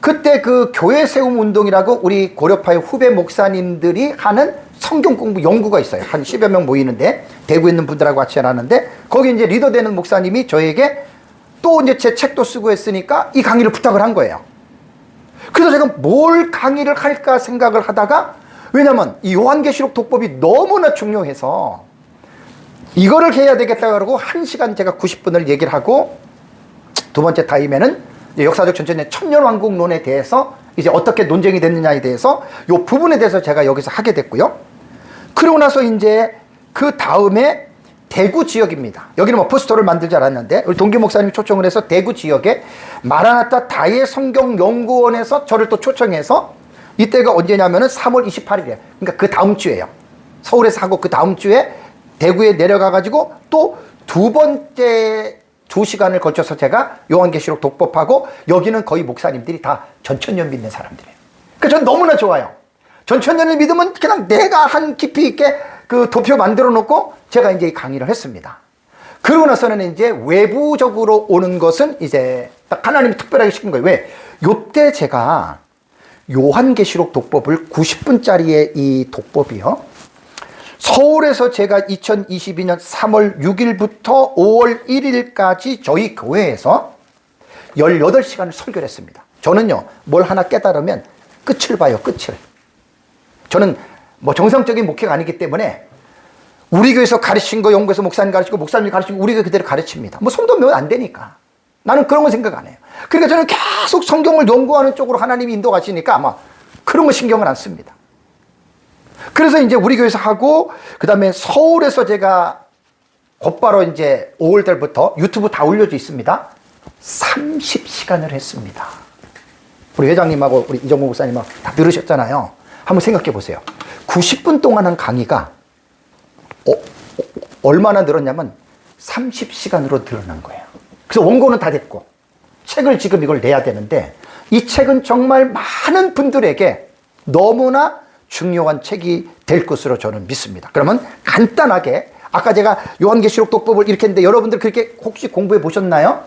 그때 그 교회 세움 운동이라고 우리 고려파의 후배 목사님들이 하는 성경 공부 연구가 있어요. 한 10여 명 모이는데 대구에 있는 분들하고 같이 해놨는데 거기 이제 리더 되는 목사님이 저에게 또 이제 제 책도 쓰고 했으니까 이 강의를 부탁을 한 거예요. 그래서 제가 뭘 강의를 할까 생각을 하다가 왜냐면 이 요한계시록 독법이 너무나 중요해서 이거를 해야 되겠다 그러고 1시간 제가 90분을 얘기를 하고 두 번째 타임에는 역사적 전천년 천년왕국론에 대해서 이제 어떻게 논쟁이 됐느냐에 대해서 이 부분에 대해서 제가 여기서 하게 됐고요. 그러고 나서 이제 그 다음에 대구 지역입니다. 여기는 뭐 포스터를 만들지 않았는데 우리 동기 목사님이 초청을 해서 대구 지역에 마라나타 다해 성경연구원에서 저를 또 초청해서 이때가 언제냐면은 3월 28일이에요. 그러니까 그 다음 주에요. 서울에서 하고 그 다음 주에 대구에 내려가가지고 또 두 번째 2시간을 걸쳐서 제가 요한계시록 독법하고 여기는 거의 목사님들이 다 전천년 믿는 사람들이에요. 그러니까 전 너무나 좋아요. 전천년을 믿으면 그냥 내가 한 깊이 있게 그 도표 만들어 놓고 제가 이제 강의를 했습니다. 그러고 나서는 이제 외부적으로 오는 것은 이제 딱 하나님이 특별하게 시킨 거예요. 왜? 요때 제가 요한계시록 독법을 90분짜리의 이 독법이요. 서울에서 제가 2022년 3월 6일부터 5월 1일까지 저희 교회에서 18시간을 설교를 했습니다. 저는요, 뭘 하나 깨달으면 끝을 봐요, 끝을. 저는 뭐 정상적인 목회가 아니기 때문에 우리 교회에서 가르친 거 연구해서 목사님 가르치고 목사님이 가르치고 우리 교회 그대로 가르칩니다. 뭐 손도 몇 안 되니까. 나는 그런 거 생각 안 해요. 그러니까 저는 계속 성경을 연구하는 쪽으로 하나님이 인도하시니까 아마 그런 거 신경을 안 씁니다. 그래서 이제 우리 교회에서 하고, 그 다음에 서울에서 제가 곧바로 이제 5월달부터 유튜브 다 올려져 있습니다. 30시간을 했습니다. 우리 회장님하고 우리 이정모 목사님하고 다 들으셨잖아요. 한번 생각해 보세요. 90분 동안 한 강의가 얼마나 늘었냐면 30시간으로 늘어난 거예요. 그래서 원고는 다 됐고, 책을 지금 이걸 내야 되는데, 이 책은 정말 많은 분들에게 너무나 중요한 책이 될 것으로 저는 믿습니다. 그러면 간단하게 아까 제가 요한계시록 독법을 이렇게 했는데 여러분들 그렇게 혹시 공부해 보셨나요?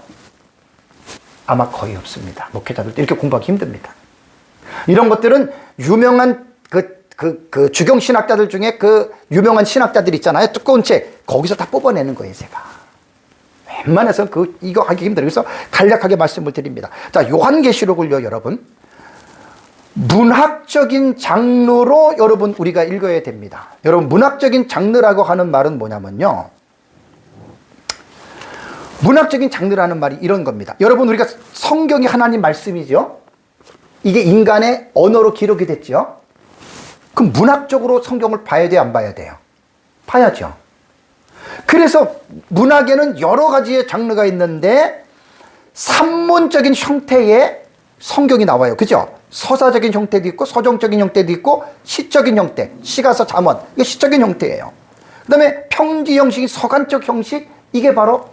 아마 거의 없습니다. 목회자들도 이렇게 공부하기 힘듭니다. 이런 것들은 유명한 그 주경 신학자들 중에 그 유명한 신학자들 있잖아요. 두꺼운 책 거기서 다 뽑아내는 거예요, 제가. 웬만해서 이거 하기 힘들어요. 그래서 간략하게 말씀을 드립니다. 자, 요한계시록을요, 여러분. 문학적인 장르로 여러분 우리가 읽어야 됩니다. 여러분 문학적인 장르라고 하는 말은 뭐냐면요. 문학적인 장르라는 말이 이런 겁니다. 여러분 우리가 성경이 하나님 말씀이죠. 이게 인간의 언어로 기록이 됐죠. 그럼 문학적으로 성경을 봐야 돼요, 안 봐야 돼요? 봐야죠. 그래서 문학에는 여러 가지의 장르가 있는데 산문적인 형태의 성경이 나와요. 그죠? 서사적인 형태도 있고 서정적인 형태도 있고 시적인 형태, 시가서 잠언, 이게 시적인 형태예요. 그 다음에 평지 형식이 서간적 형식, 이게 바로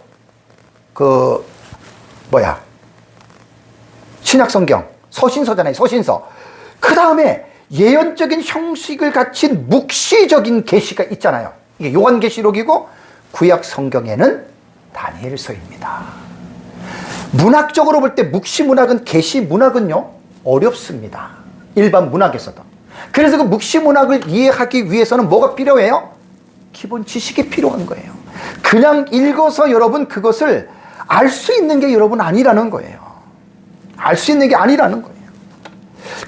신약성경 서신서잖아요. 서신서. 그 다음에 예언적인 형식을 갖춘 묵시적인 계시가 있잖아요. 이게 요한계시록이고 구약 성경에는 다니엘서입니다. 문학적으로 볼 때 묵시 문학은 계시 문학은요 어렵습니다. 일반 문학에서도. 그래서 그 묵시 문학을 이해하기 위해서는 뭐가 필요해요? 기본 지식이 필요한 거예요. 그냥 읽어서 여러분 그것을 알 수 있는 게 여러분 아니라는 거예요. 알 수 있는 게 아니라는 거예요.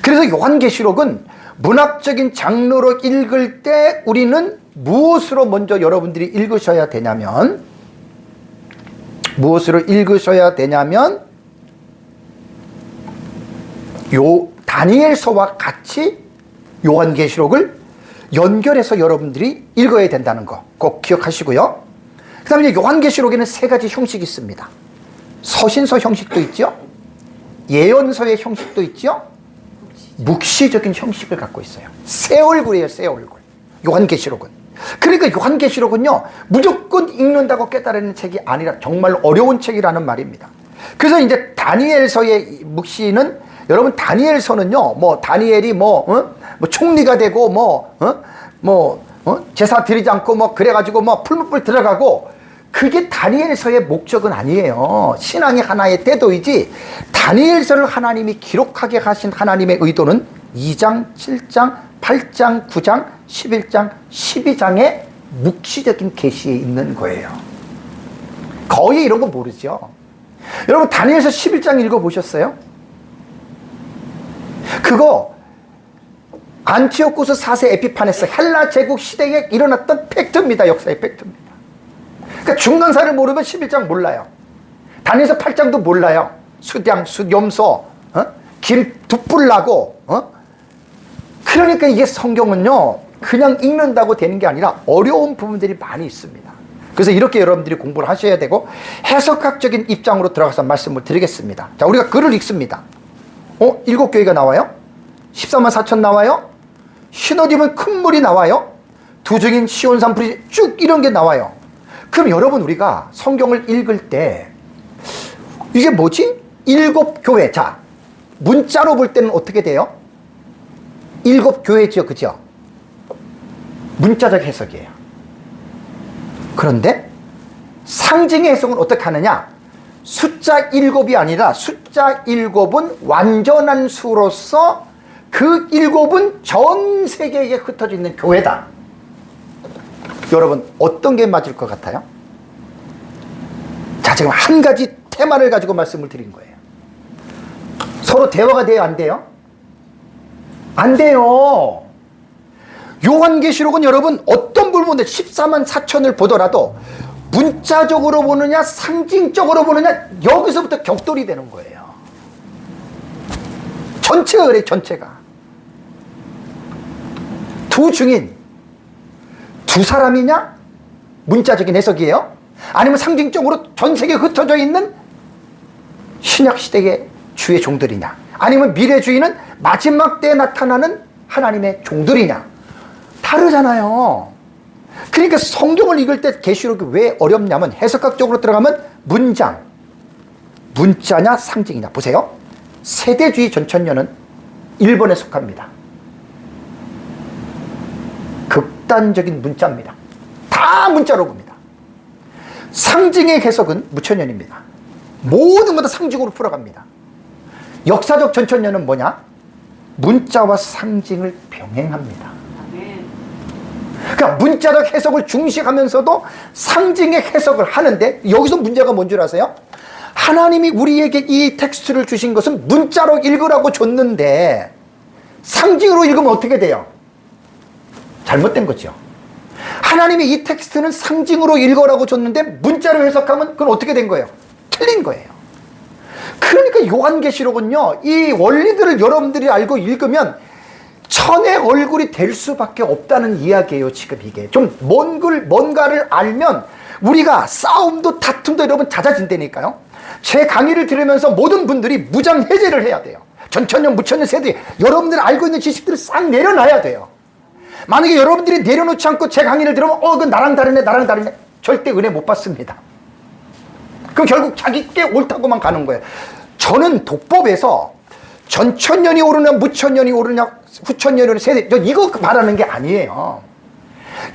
그래서 요한계시록은 문학적인 장르로 읽을 때 우리는 무엇으로 먼저 여러분들이 읽으셔야 되냐면 요 다니엘서와 같이 요한계시록을 연결해서 여러분들이 읽어야 된다는 거 꼭 기억하시고요. 그 다음에 요한계시록에는 3가지 형식이 있습니다. 서신서 형식도 있죠. 예언서의 형식도 있죠. 묵시적인 형식을 갖고 있어요. 새 얼굴이에요, 새 얼굴. 요한계시록은. 그러니까 요한계시록은요, 무조건 읽는다고 깨달는 책이 아니라 정말 어려운 책이라는 말입니다. 그래서 이제 다니엘서의 묵시는, 여러분 다니엘서는요, 뭐 다니엘이 뭐 총리가 되고 제사 드리지 않고 뭐 그래가지고 뭐 풀무불 들어가고, 그게 다니엘서의 목적은 아니에요. 신앙의 하나의 태도이지, 다니엘서를 하나님이 기록하게 하신 하나님의 의도는 2장, 7장, 8장, 9장, 11장, 12장의 묵시적인 계시에 있는 거예요. 거의 이런 거 모르죠. 여러분 다니엘서 11장 읽어보셨어요? 그거 안티오쿠스 4세 에피파네스 헬라 제국 시대에 일어났던 팩트입니다. 역사의 팩트입니다. 그러니까 중간사를 모르면 11장 몰라요. 다니엘서 8장도 몰라요. 수량, 수염소, 길 둣불 나고, 그러니까 이게 성경은요, 그냥 읽는다고 되는 게 아니라 어려운 부분들이 많이 있습니다. 그래서 이렇게 여러분들이 공부를 하셔야 되고, 해석학적인 입장으로 들어가서 말씀을 드리겠습니다. 자, 우리가 글을 읽습니다. 7교회가 나와요? 14만 4천 나와요? 흰옷 입은 큰 물이 나와요? 두증인 시온산 불이 쭉 이런 게 나와요. 그럼 여러분, 우리가 성경을 읽을 때 이게 뭐지? 7교회. 자, 문자로 볼 때는 어떻게 돼요? 7교회죠, 그죠? 문자적 해석이에요. 그런데 상징의 해석은 어떻게 하느냐? 숫자 7이 아니라 숫자 7은 완전한 수로서 그 7은 전 세계에 흩어져 있는 교회다. 여러분, 어떤 게 맞을 것 같아요? 자, 지금 한 가지 테마를 가지고 말씀을 드린 거예요. 서로 대화가 돼요, 안 돼요? 안 돼요. 요한계시록은 여러분 어떤 부분인데 14만 4천을 보더라도 문자적으로 보느냐 상징적으로 보느냐, 여기서부터 격돌이 되는 거예요. 전체가 그래, 전체가. 두 증인, 두 사람이냐? 문자적인 해석이에요? 아니면 상징적으로 전 세계에 흩어져 있는 신약시대의 주의 종들이냐? 아니면 미래주의는 마지막 때에 나타나는 하나님의 종들이냐? 다르잖아요. 그러니까 성경을 읽을 때 계시록이 왜 어렵냐면, 해석학적으로 들어가면 문장, 문자냐 상징이냐. 보세요. 세대주의 전천년은 일본에 속합니다. 극단적인 문자입니다. 다 문자로 봅니다. 상징의 해석은 무천년입니다. 모든 것 다 상징으로 풀어갑니다. 역사적 전천년은 뭐냐? 문자와 상징을 병행합니다. 그러니까 문자적 해석을 중시하면서도 상징의 해석을 하는데, 여기서 문제가 뭔 줄 아세요? 하나님이 우리에게 이 텍스트를 주신 것은 문자로 읽으라고 줬는데 상징으로 읽으면 어떻게 돼요? 잘못된 거죠. 하나님이 이 텍스트는 상징으로 읽으라고 줬는데 문자로 해석하면 그건 어떻게 된 거예요? 틀린 거예요. 그러니까 요한계시록은요, 이 원리들을 여러분들이 알고 읽으면 천의 얼굴이 될 수밖에 없다는 이야기예요. 지금 이게 좀 뭔가를 알면 우리가 싸움도 다툼도 여러분 잦아진다니까요. 제 강의를 들으면서 모든 분들이 무장해제를 해야 돼요. 전천년 무천년 세대, 여러분들이 알고 있는 지식들을 싹 내려놔야 돼요. 만약에 여러분들이 내려놓지 않고 제 강의를 들으면 그건 나랑 다르네 절대 은혜 못 받습니다. 그럼 결국 자기께 옳다고만 가는 거예요. 저는 독법에서 전천년이 오르냐 무천년이 오르냐 후천년이 오르냐 세대, 이거 말하는 게 아니에요.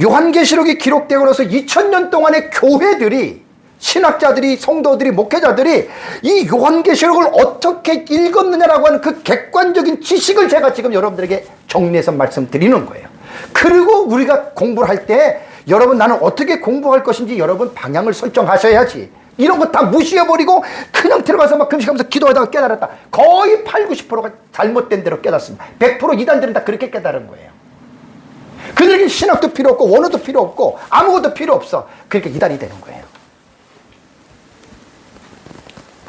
요한계시록이 기록되고 나서 2000년 동안의 교회들이, 신학자들이, 성도들이, 목회자들이 이 요한계시록을 어떻게 읽었느냐라고 하는 그 객관적인 지식을 제가 지금 여러분들에게 정리해서 말씀드리는 거예요. 그리고 우리가 공부를 할 때 여러분, 나는 어떻게 공부할 것인지 여러분 방향을 설정하셔야지. 이런 거 다 무시해버리고 그냥 들어가서 막 금식하면서 기도하다가 깨달았다. 거의 80~90%가 잘못된 대로 깨닫습니다. 100% 이단들은 다 그렇게 깨달은 거예요. 그들에게 신학도 필요 없고 원어도 필요 없고 아무것도 필요 없어. 그러니까 이단이 되는 거예요.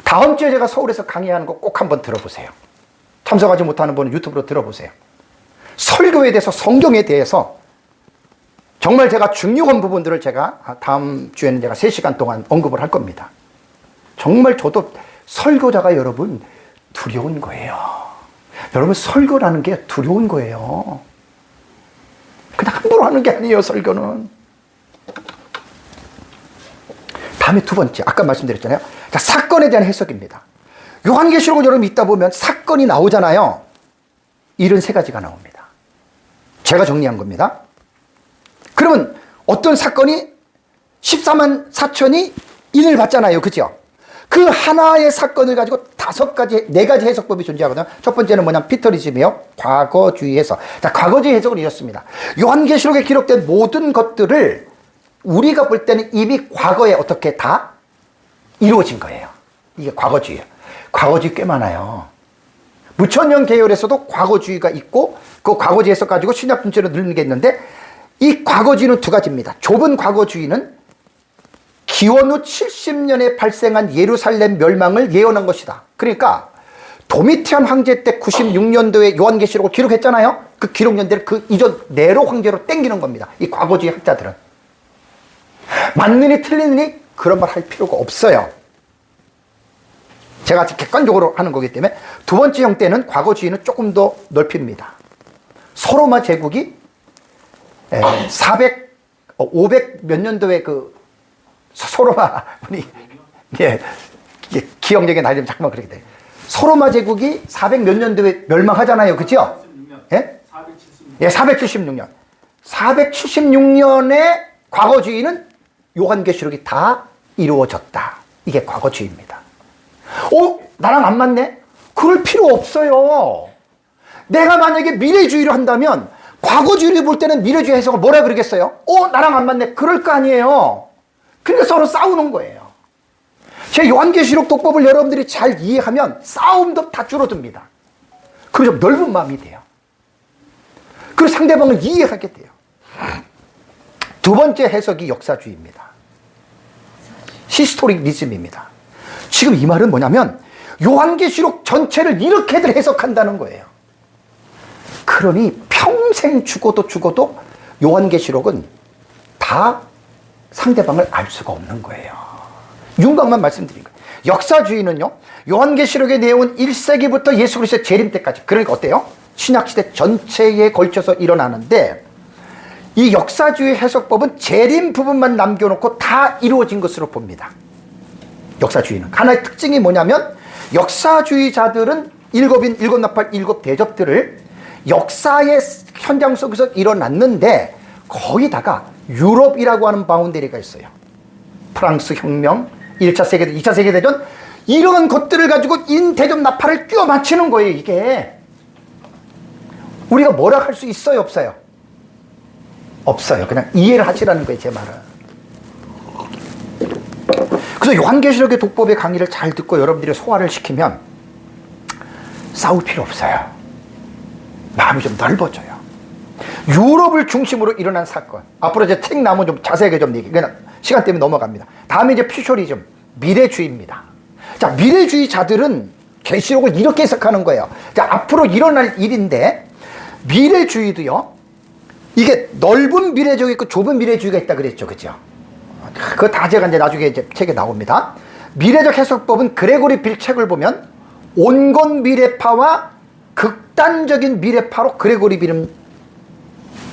다음 주에 제가 서울에서 강의하는 거 꼭 한번 들어보세요. 참석하지 못하는 분은 유튜브로 들어보세요. 설교에 대해서, 성경에 대해서 정말 제가 중요한 부분들을 제가 다음 주에는 제가 3시간 동안 언급을 할 겁니다. 정말 저도 설교자가 여러분 두려운 거예요. 여러분 설교라는 게 두려운 거예요. 그냥 함부로 하는 게 아니에요, 설교는. 다음에 두 번째, 아까 말씀드렸잖아요. 자, 사건에 대한 해석입니다. 요한계시록을 여러분 읽다 보면 사건이 나오잖아요. 이런 세 가지가 나옵니다. 제가 정리한 겁니다. 그러면 어떤 사건이 14만 4천이 인을 받잖아요. 그죠? 그 하나의 사건을 가지고 네 가지 해석법이 존재하거든요. 첫 번째는 뭐냐면 피터리즘이요. 과거주의 해석. 자, 과거주의 해석은 이렇습니다. 요한계시록에 기록된 모든 것들을 우리가 볼 때는 이미 과거에 어떻게 다 이루어진 거예요. 이게 과거주의예요. 과거주의 꽤 많아요. 무천년 계열에서도 과거주의가 있고 그 과거주의 해석 가지고 신약 분체로 늘리는 게 있는데 이 과거주의는 두 가지입니다. 좁은 과거주의는 기원 후 70년에 발생한 예루살렘 멸망을 예언한 것이다. 그러니까 도미티안 황제 때 96년도에 요한계시록을 기록했잖아요. 그 기록 연대를 그 이전 네로 황제로 땡기는 겁니다. 이 과거주의 학자들은. 맞느니 틀리느니 그런 말 할 필요가 없어요. 제가 객관적으로 하는 거기 때문에. 두 번째 형태는 과거주의는 조금 더 넓힙니다. 소로마 제국이 500 몇 년도에 그 소로마 우리 기억력에 나이 좀 잠깐만 그렇게 돼. 소로마 제국이 400 몇 년도에 멸망하잖아요, 그렇죠? 예? 476년. 예, 476년. 476년의 과거주의는 요한계시록이 다 이루어졌다. 이게 과거주의입니다. 나랑 안 맞네? 그럴 필요 없어요. 내가 만약에 미래주의를 한다면 과거주의를 볼 때는 미래주의 해석을 뭐라 그러겠어요? 나랑 안 맞네. 그럴 거 아니에요. 그러니까 서로 싸우는 거예요. 제 요한계시록 독법을 여러분들이 잘 이해하면 싸움도 다 줄어듭니다. 그리고 좀 넓은 마음이 돼요. 그리고 상대방을 이해하게 돼요. 두 번째 해석이 역사주의입니다. 히스토리리즘입니다. 지금 이 말은 뭐냐면 요한계시록 전체를 이렇게들 해석한다는 거예요. 그러니 평생 죽어도 요한계시록은 다 상대방을 알 수가 없는 거예요. 윤곽만 말씀드린 거예요. 역사주의는요, 요한계시록의 내용은 1세기부터 예수 그리스도의 재림 때까지, 그러니까 어때요? 신약시대 전체에 걸쳐서 일어나는데 이 역사주의 해석법은 재림 부분만 남겨놓고 다 이루어진 것으로 봅니다. 역사주의는 하나의 특징이 뭐냐면 역사주의자들은 일곱 나팔 일곱 대접들을 역사의 현장 속에서 일어났는데 거기다가 유럽이라고 하는 바운더리가 있어요. 프랑스 혁명, 1차 세계대전, 2차 세계대전 이런 것들을 가지고 인대접 나팔을 끼워 맞추는 거예요. 이게 우리가 뭐라 할 수 있어요, 없어요? 없어요. 그냥 이해를 하시라는 거예요, 제 말은. 그래서 요한계시록의 독법의 강의를 잘 듣고 여러분들이 소화를 시키면 싸울 필요 없어요. 마음이 좀 넓어져요. 유럽을 중심으로 일어난 사건. 앞으로 이제 책 나오면 좀 자세하게 좀 얘기. 그냥 시간 때문에 넘어갑니다. 다음에 이제 퓨처리즘, 미래주의입니다. 자, 미래주의자들은 계시록을 이렇게 해석하는 거예요. 자, 앞으로 일어날 일인데 미래주의도요. 이게 넓은 미래주의 있고 좁은 미래주의가 있다 그랬죠, 그죠? 그거 다 제가 이제 나중에 이제 책에 나옵니다. 미래적 해석법은 그레고리 빌 책을 보면 온건 미래파와 극단적인 미래파로 그레고리 빌은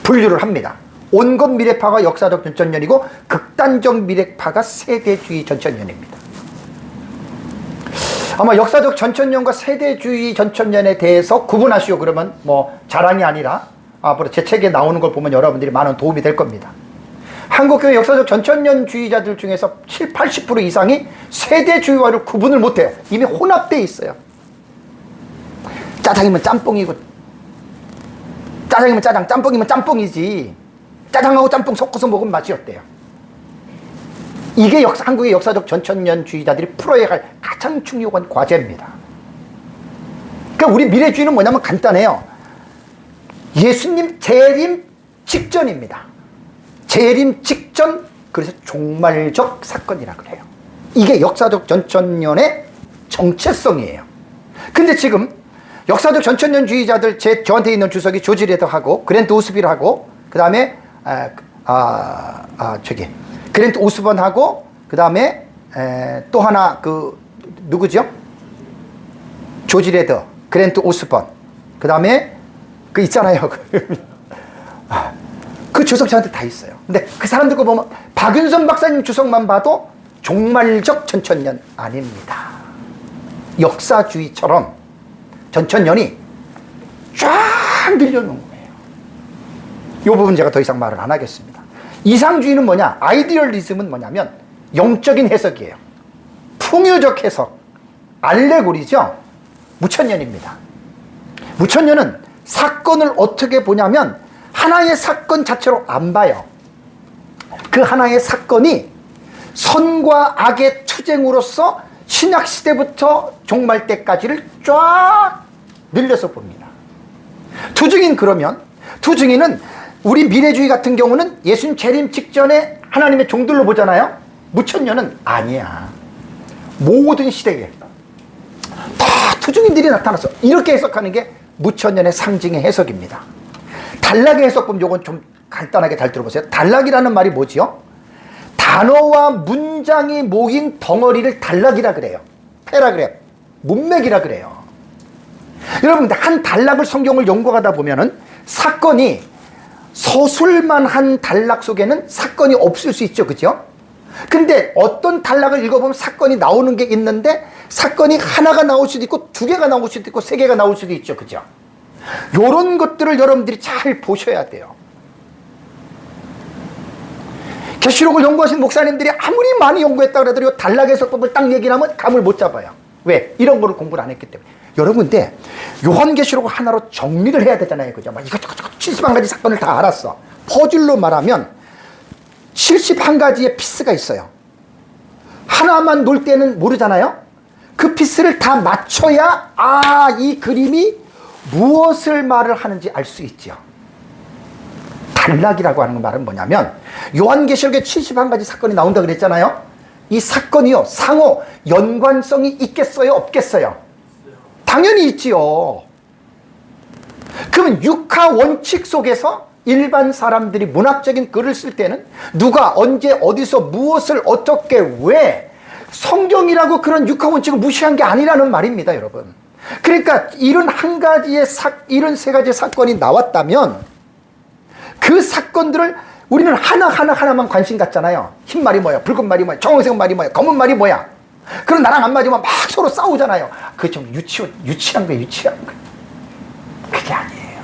분류를 합니다. 온건 미래파가 역사적 전천년이고 극단적 미래파가 세대주의 전천년입니다. 아마 역사적 전천년과 세대주의 전천년에 대해서 구분하시오 그러면 뭐 자랑이 아니라 앞으로 제 책에 나오는 걸 보면 여러분들이 많은 도움이 될 겁니다. 한국교회 역사적 전천년주의자들 중에서 70-80% 이상이 세대주의와를 구분을 못해요. 이미 혼합되어 있어요. 짜장이면 짬뽕이고 짜장이면 짜장, 짬뽕이면 짬뽕이지 짜장하고 짬뽕 섞어서 먹으면 맛이 어때요? 이게 한국의 역사적 전천년주의자들이 풀어야 할 가장 중요한 과제입니다. 그러니까 우리 미래주의는 뭐냐면 간단해요. 예수님 재림 직전입니다. 재림 직전, 그래서 종말적 사건이라 그래요. 이게 역사적 전천년의 정체성이에요. 근데 지금 역사적 전천년주의자들 저한테 있는 주석이 조지 레더하고 그랜트 오스빌하고 그 다음에 그랜트 오스번하고 그 다음에 또 하나 그 누구죠? 조지 레더, 그랜트 오스번, 그 다음에 그 있잖아요. 그 주석 저한테 다 있어요. 근데 그 사람들 거 보면 박윤선 박사님 주석만 봐도 종말적 전천년 아닙니다. 역사주의처럼 전천년이 쫙 밀려놓은 거예요. 이 부분 제가 더 이상 말을 안 하겠습니다. 이상주의는 뭐냐? 아이디얼리즘은 뭐냐면 영적인 해석이에요. 풍요적 해석, 알레고리죠. 무천년입니다. 무천년은 사건을 어떻게 보냐면 하나의 사건 자체로 안 봐요. 그 하나의 사건이 선과 악의 투쟁으로서 신약시대부터 종말 때까지를 쫙 늘려서 봅니다. 투증인 그러면 투증인은 우리 미래주의 같은 경우는 예수님 재림 직전에 하나님의 종들로 보잖아요. 무천년은 아니야. 모든 시대에 다 투증인들이 나타났어. 이렇게 해석하는 게 무천년의 상징의 해석입니다. 단락의 해석 보면 이건 좀 간단하게 잘 들어보세요. 단락이라는 말이 뭐지요? 단어와 문장이 모인 덩어리를 단락이라 그래요. 패라 그래요. 문맥이라 그래요. 여러분, 한 단락을 성경을 연구하다 보면은 사건이 서술만 한 단락 속에는 사건이 없을 수 있죠. 그죠? 근데 어떤 단락을 읽어보면 사건이 나오는 게 있는데 사건이 하나가 나올 수도 있고 두 개가 나올 수도 있고 세 개가 나올 수도 있죠. 그죠? 요런 것들을 여러분들이 잘 보셔야 돼요. 계시록을 연구하신 목사님들이 아무리 많이 연구했다 그래도 단락 해석법을 딱 얘기를 하면 감을 못 잡아요. 왜? 이런 거를 공부를 안 했기 때문에. 여러분, 근데 요한계시록을 하나로 정리를 해야 되잖아요. 그죠? 막 이것저것 71가지 사건을 다 알았어. 퍼즐로 말하면 71가지의 피스가 있어요. 하나만 놓을 때는 모르잖아요. 그 피스를 다 맞춰야 이 그림이 무엇을 말을 하는지 알 수 있죠. 단락이라고 하는 말은 뭐냐면 요한계시록에 71가지 사건이 나온다 그랬잖아요. 이 사건이요, 상호 연관성이 있겠어요, 없겠어요? 당연히 있지요. 그러면 육하 원칙 속에서 일반 사람들이 문학적인 글을 쓸 때는 누가 언제 어디서 무엇을 어떻게 왜 성경이라고 그런 육하 원칙을 무시한 게 아니라는 말입니다, 여러분. 그러니까 이런 이런 세 가지 사건이 나왔다면 그 사건들을 우리는 하나만 관심 갖잖아요. 흰 말이 뭐야, 붉은 말이 뭐야, 정색 말이 뭐야, 검은 말이 뭐야. 그럼 나랑 안 맞으면 막 서로 싸우잖아요. 그게 좀 유치한 거예요. 그게 아니에요.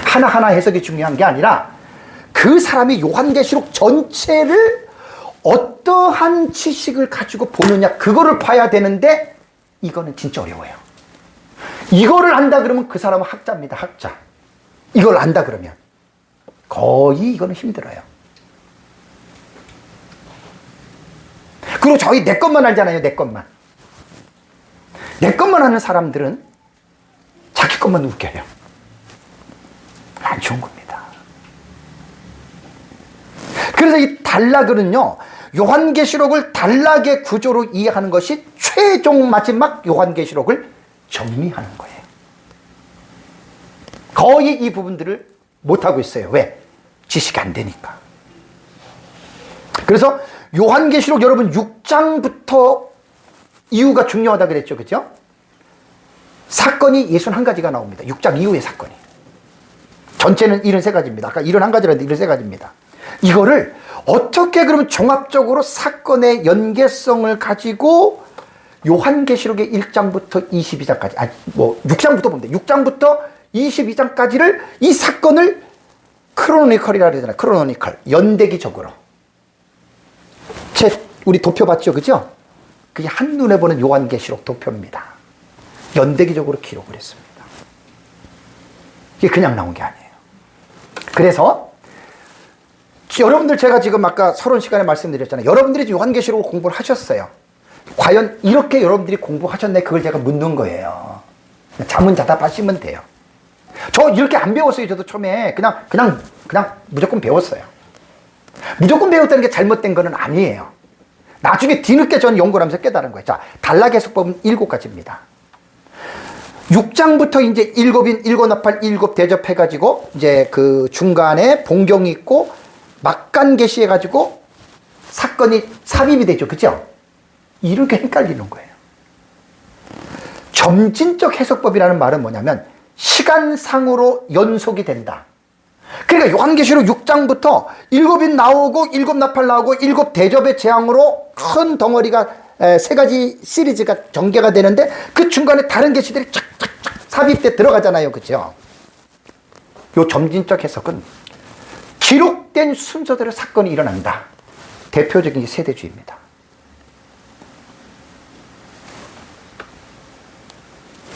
하나하나 해석이 중요한 게 아니라 그 사람이 요한계시록 전체를 어떠한 지식을 가지고 보느냐, 그거를 봐야 되는데 이거는 진짜 어려워요. 이거를 안다 그러면 그 사람은 학자입니다. 학자. 이걸 안다 그러면 거의 이거는 힘들어요. 그리고 저희 내 것만 알잖아요. 내 것만 하는 사람들은 자기 것만 웃겨요. 안 좋은 겁니다. 그래서 이 단락은요, 요한계시록을 단락의 구조로 이해하는 것이 최종 마지막 요한계시록을 정리하는 거예요. 거의 이 부분들을 못하고 있어요. 왜? 지식이 안 되니까. 그래서 요한계시록 여러분 6장부터 이유가 중요하다 그랬죠. 그죠? 사건이 61가지가 나옵니다. 6장 이후의 사건이. 전체는 73가지입니다. 아까 71가지라는데 73가지입니다. 이거를 어떻게 그러면 종합적으로 사건의 연계성을 가지고 요한계시록의 1장부터 22장까지, 6장부터 보면 돼. 6장부터 22장까지를 이 사건을 크로니컬이라 그러잖아요. 크로니컬. 연대기적으로. 우리 도표 봤죠? 그죠? 그게 한눈에 보는 요한계시록 도표입니다. 연대기적으로 기록을 했습니다. 이게 그냥 나온 게 아니에요. 그래서 여러분들, 제가 지금 아까 서론 시간에 말씀드렸잖아요. 여러분들이 요한계시록을 공부를 하셨어요. 과연 이렇게 여러분들이 공부하셨네? 그걸 제가 묻는 거예요. 자문자답하시면 돼요. 저 이렇게 안 배웠어요. 저도 처음에 그냥 무조건 배웠어요. 무조건 배웠다는 게 잘못된 거는 아니에요. 나중에 뒤늦게 저는 연구를 하면서 깨달은 거예요. 자, 단락 해석법은 7가지입니다. 6장부터 이제 7인 7나팔 7 대접해가지고 이제 그 중간에 봉경이 있고 막간 계시해가지고 사건이 삽입이 되죠. 그죠? 이렇게 헷갈리는 거예요. 점진적 해석법이라는 말은 뭐냐면 시간상으로 연속이 된다. 그러니까 요한계시록 6장부터 7인 나오고 7나팔 나오고 7대접의 재앙으로 큰 덩어리가 3가지 시리즈가 전개가 되는데 그 중간에 다른 계시들이 착착착 삽입돼 들어가잖아요. 그죠? 요 점진적 해석은 기록된 순서대로 사건이 일어난다. 대표적인 게 세대주의입니다.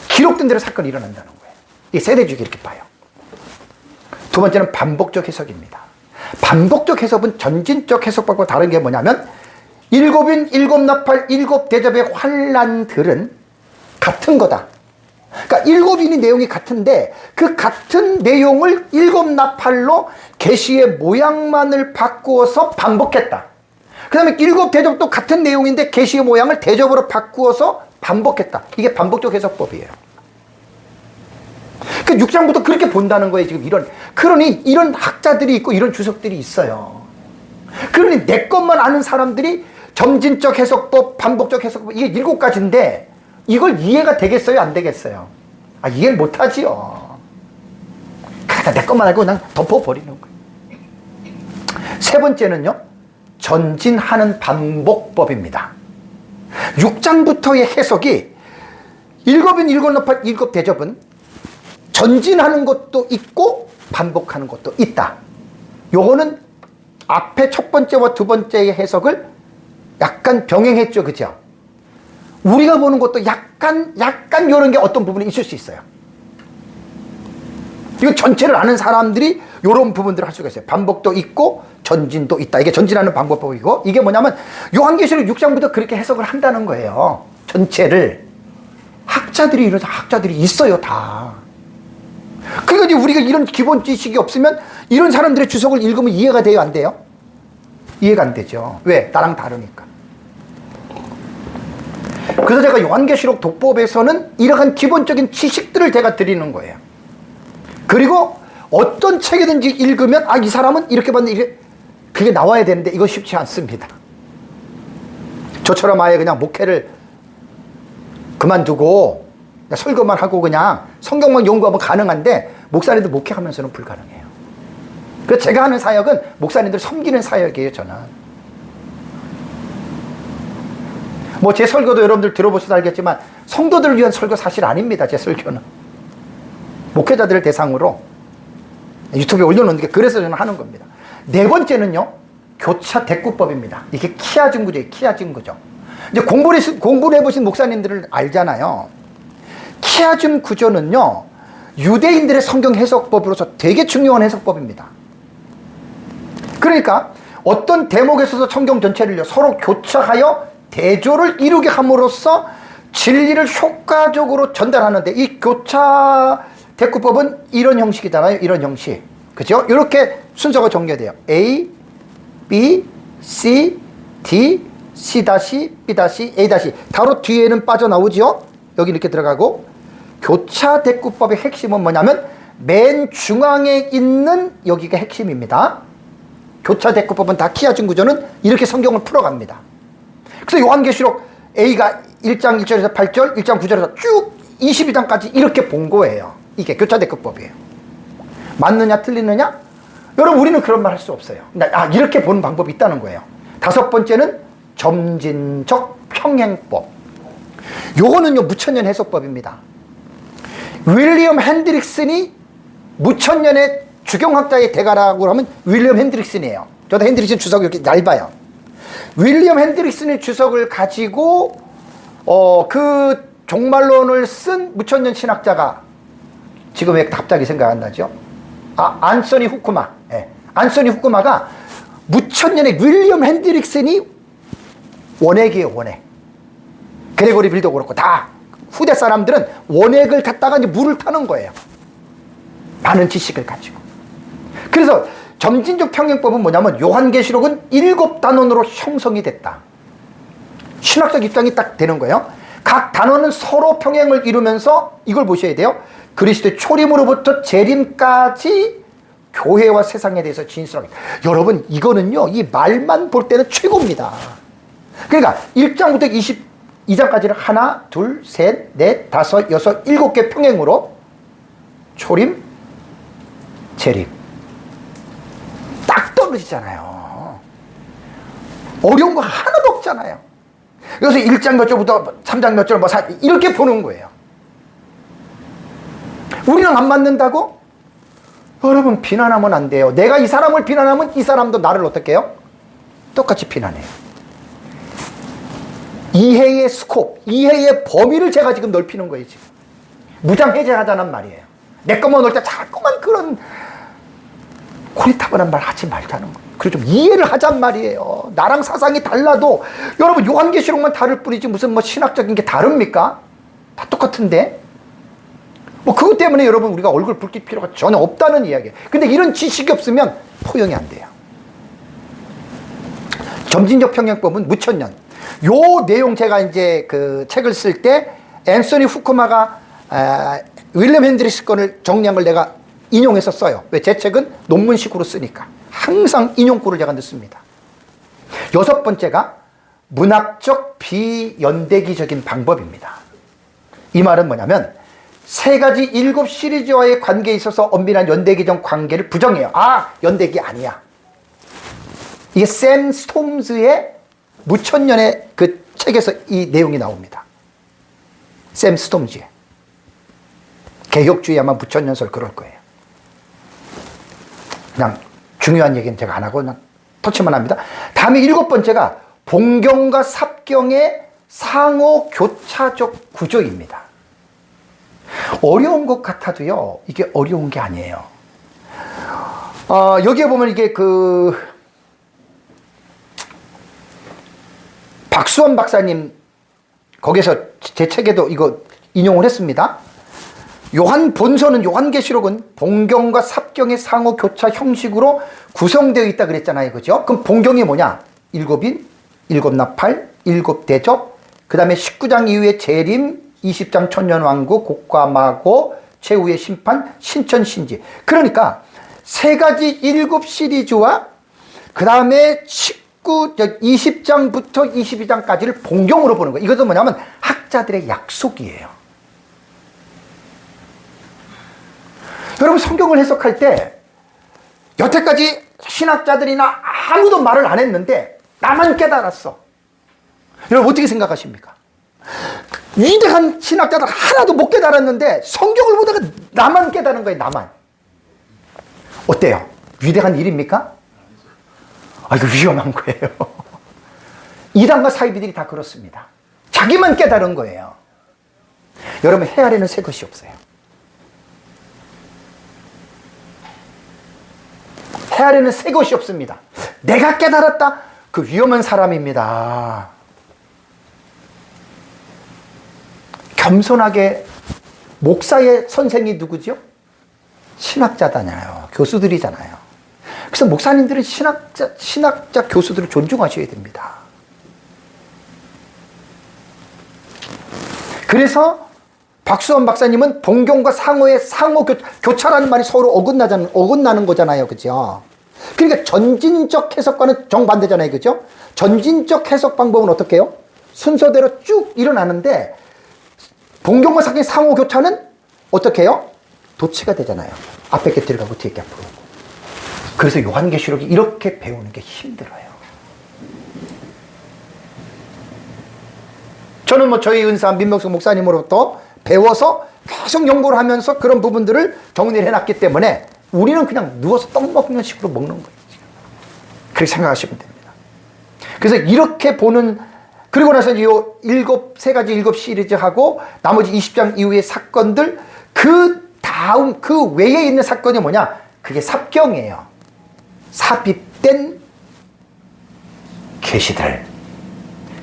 기록된 대로 사건이 일어난다는 거예요. 이 세대주의가 이렇게 봐요. 두 번째는 반복적 해석입니다. 반복적 해석은 전진적 해석과 다른 게 뭐냐면 7인 7나팔 7대접의 환란들은 같은 거다. 그러니까 7인이 내용이 같은데 그 같은 내용을 7나팔로 계시의 모양만을 바꾸어서 반복했다. 그 다음에 7대접도 같은 내용인데 계시의 모양을 대접으로 바꾸어서 반복했다. 이게 반복적 해석법이에요. 그 6장부터 그렇게 본다는 거예요. 지금 그러니 이런 학자들이 있고 이런 주석들이 있어요. 그러니 내 것만 아는 사람들이 점진적 해석법, 반복적 해석법 이게 7가지인데 이걸 이해가 되겠어요? 안 되겠어요? 이해를 못하지요. 그러니까 내 것만 알고 그냥 덮어버리는 거예요. 세 번째는요. 전진하는 반복법입니다. 6장부터의 해석이 7인 7나팔 7대접은 전진하는 것도 있고 반복하는 것도 있다. 요거는 앞에 첫 번째와 두 번째의 해석을 약간 병행했죠. 그죠? 우리가 보는 것도 약간 요런 게 어떤 부분이 있을 수 있어요. 이거 전체를 아는 사람들이 요런 부분들을 할 수가 있어요. 반복도 있고 전진도 있다. 이게 전진하는 방법이고 이게 뭐냐면 요한계시록 6장부터 그렇게 해석을 한다는 거예요. 전체를. 학자들이 있어요. 다. 그러니까 이제 우리가 이런 기본 지식이 없으면 이런 사람들의 주석을 읽으면 이해가 돼요? 안 돼요? 이해가 안 되죠. 왜? 나랑 다르니까. 그래서 제가 요한계시록 독법에서는 이러한 기본적인 지식들을 제가 드리는 거예요. 그리고 어떤 책이든지 읽으면 이 사람은 이렇게 봤는데 그게 나와야 되는데 이거 쉽지 않습니다. 저처럼 아예 그냥 목회를 그만두고 설교만 하고 그냥 성경만 연구하면 가능한데 목사님들 목회하면서는 불가능해요. 그래서 제가 하는 사역은 목사님들 섬기는 사역이에요. 저는 뭐 제 설교도 여러분들 들어보셔서 알겠지만 성도들을 위한 설교 사실 아닙니다. 제 설교는 목회자들을 대상으로 유튜브에 올려놓는 게 그래서 저는 하는 겁니다. 네 번째는요. 교차 대꾸법입니다. 이게 키아즘 구조예요. 키아즘 구조. 이제 공부를 해보신 목사님들을 알잖아요. 키아즘 구조는요. 유대인들의 성경 해석법으로서 되게 중요한 해석법입니다. 그러니까 어떤 대목에서도 성경 전체를 서로 교차하여 대조를 이루게 함으로써 진리를 효과적으로 전달하는데 이 교차 대꾸법은 이런 형식이잖아요. 이런 형식. 그죠? 이렇게 순서가 전개돼요. A, B, C, D, C-, B-, A-. 바로 뒤에는 빠져나오죠. 여기 이렇게 들어가고 교차 대꾸법의 핵심은 뭐냐면 맨 중앙에 있는 여기가 핵심입니다. 교차 대꾸법은 다 키아즘 구조는 이렇게 성경을 풀어갑니다. 그래서 요한계시록 A가 1장 1절에서 8절, 1장 9절에서 쭉 22장까지 이렇게 본 거예요. 이게 교차 대꾸법이에요. 맞느냐 틀리느냐? 여러분 우리는 그런 말 할 수 없어요. 이렇게 보는 방법이 있다는 거예요. 다섯 번째는 점진적 평행법. 요거는요 무천년 해석법입니다. 윌리엄 핸드릭슨이 무천년의 주경학자의 대가라고 하면 윌리엄 핸드릭슨이에요. 저도 핸드릭슨 주석이 이렇게 얇아요. 윌리엄 핸드릭슨의 주석을 가지고 그 종말론을 쓴 무천년 신학자가 지금 왜 갑자기 생각 안 나죠? 안소니 후쿠마. 네. 안소니 후쿠마가 무천년의 윌리엄 핸드릭슨이 원액이에요, 원액. 그레고리 빌도 그렇고 다 후대 사람들은 원액을 갖다가 이제 물을 타는 거예요. 많은 지식을 가지고. 그래서 점진적 평행법은 뭐냐면 요한계시록은 7단원으로 형성이 됐다. 신학적 입장이 딱 되는 거예요. 각 단원은 서로 평행을 이루면서 이걸 보셔야 돼요. 그리스도의 초림으로부터 재림까지 교회와 세상에 대해서 진술하게. 여러분, 이거는요, 이 말만 볼 때는 최고입니다. 그러니까 1장부터 22장까지는 하나, 둘, 셋, 넷, 다섯, 여섯, 7개 평행으로 초림, 재림. 딱 떨어지잖아요. 어려운 거 하나도 없잖아요. 그래서 1장 몇 절부터 3장 몇 절, 이렇게 보는 거예요. 우리랑 안 맞는다고? 여러분, 비난하면 안 돼요. 내가 이 사람을 비난하면 이 사람도 나를 어떻게 해요? 똑같이 비난해요. 이해의 스콥, 이해의 범위를 제가 지금 넓히는 거예요, 지금. 무장해제하자는 말이에요. 내 것만 올 때 자꾸만 그런 고리타분한 말 하지 말자는 거예요. 그리고 좀 이해를 하잔 말이에요. 나랑 사상이 달라도, 여러분, 요한계시록만 다를 뿐이지 무슨 뭐 신학적인 게 다릅니까? 다 똑같은데? 뭐 그것 때문에 여러분 우리가 얼굴 붉힐 필요가 전혀 없다는 이야기예요. 근데 이런 지식이 없으면 포용이 안 돼요. 점진적 평행법은 무천년. 요 내용 제가 이제 그 책을 쓸 때 앤서니 후쿠마가 윌리엄 핸드릭스 건을 정리한 걸 내가 인용해서 써요. 왜? 제 책은 논문식으로 쓰니까. 항상 인용구를 제가 넣습니다. 6번째가 문학적 비연대기적인 방법입니다. 이 말은 뭐냐면 3가지 7 시리즈와의 관계에 있어서 엄밀한 연대기적 관계를 부정해요. 아, 연대기 아니야. 이게 샘 스톰즈의 무천년의 그 책에서 이 내용이 나옵니다. 샘 스톰즈의. 개혁주의 아마 무천년설 그럴 거예요. 그냥 중요한 얘기는 제가 안 하고 그냥 터치만 합니다. 다음에 7번째가 봉경과 삽경의 상호 교차적 구조입니다. 어려운 것 같아도요, 이게 어려운 게 아니에요. 여기에 보면 이게 박수원 박사님, 거기서 제 책에도 이거 인용을 했습니다. 요한계시록은 봉경과 삽경의 상호 교차 형식으로 구성되어 있다 그랬잖아요. 그죠? 그럼 봉경이 뭐냐? 7인, 7나팔, 7대접, 그 다음에 19장 이후에 재림, 20장 천년왕국, 곡과마고, 최후의 심판, 신천신지. 그러니까 3가지 7 시리즈와 그 다음에 20장부터 22장까지를 봉경으로 보는 거예요. 이것은 뭐냐면 학자들의 약속이에요. 여러분, 성경을 해석할 때 여태까지 신학자들이나 아무도 말을 안 했는데 나만 깨달았어. 여러분, 어떻게 생각하십니까? 위대한 신학자들 하나도 못 깨달았는데 성경을 보다가 나만 깨달은 거예요. 나만. 어때요? 위대한 일입니까? 이거 위험한 거예요. 이단과 사이비들이 다 그렇습니다. 자기만 깨달은 거예요. 여러분, 헤아리는 새 것이 없어요. 헤아리는 새 것이 없습니다. 내가 깨달았다? 그 위험한 사람입니다. 겸손하게, 목사의 선생이 누구죠? 신학자잖아요. 교수들이잖아요. 그래서 목사님들은 신학자 교수들을 존중하셔야 됩니다. 그래서 박수원 박사님은 봉경과 상호의 상호 교차라는 말이 서로 어긋나는 거잖아요. 그죠? 그러니까 전진적 해석과는 정반대잖아요. 그죠? 전진적 해석 방법은 어떻게 해요? 순서대로 쭉 일어나는데 봉경과 상호의 상호 교차는 어떻게 해요? 도치가 되잖아요. 앞에 게 들어가고 뒤에 게 앞으로 오고. 그래서 요한계시록이 이렇게 배우는 게 힘들어요. 저는 뭐 저희 은사 민명숙 목사님으로부터 배워서 계속 연구를 하면서 그런 부분들을 정리를 해놨기 때문에 우리는 그냥 누워서 떡 먹는 식으로 먹는 거예요. 그렇게 생각하시면 됩니다. 그래서 이렇게 보는, 그리고 나서 이 3가지 7 시리즈하고 나머지 20장 이후의 사건들, 그 다음, 그 외에 있는 사건이 뭐냐? 그게 삽경이에요. 삽입된 계시들.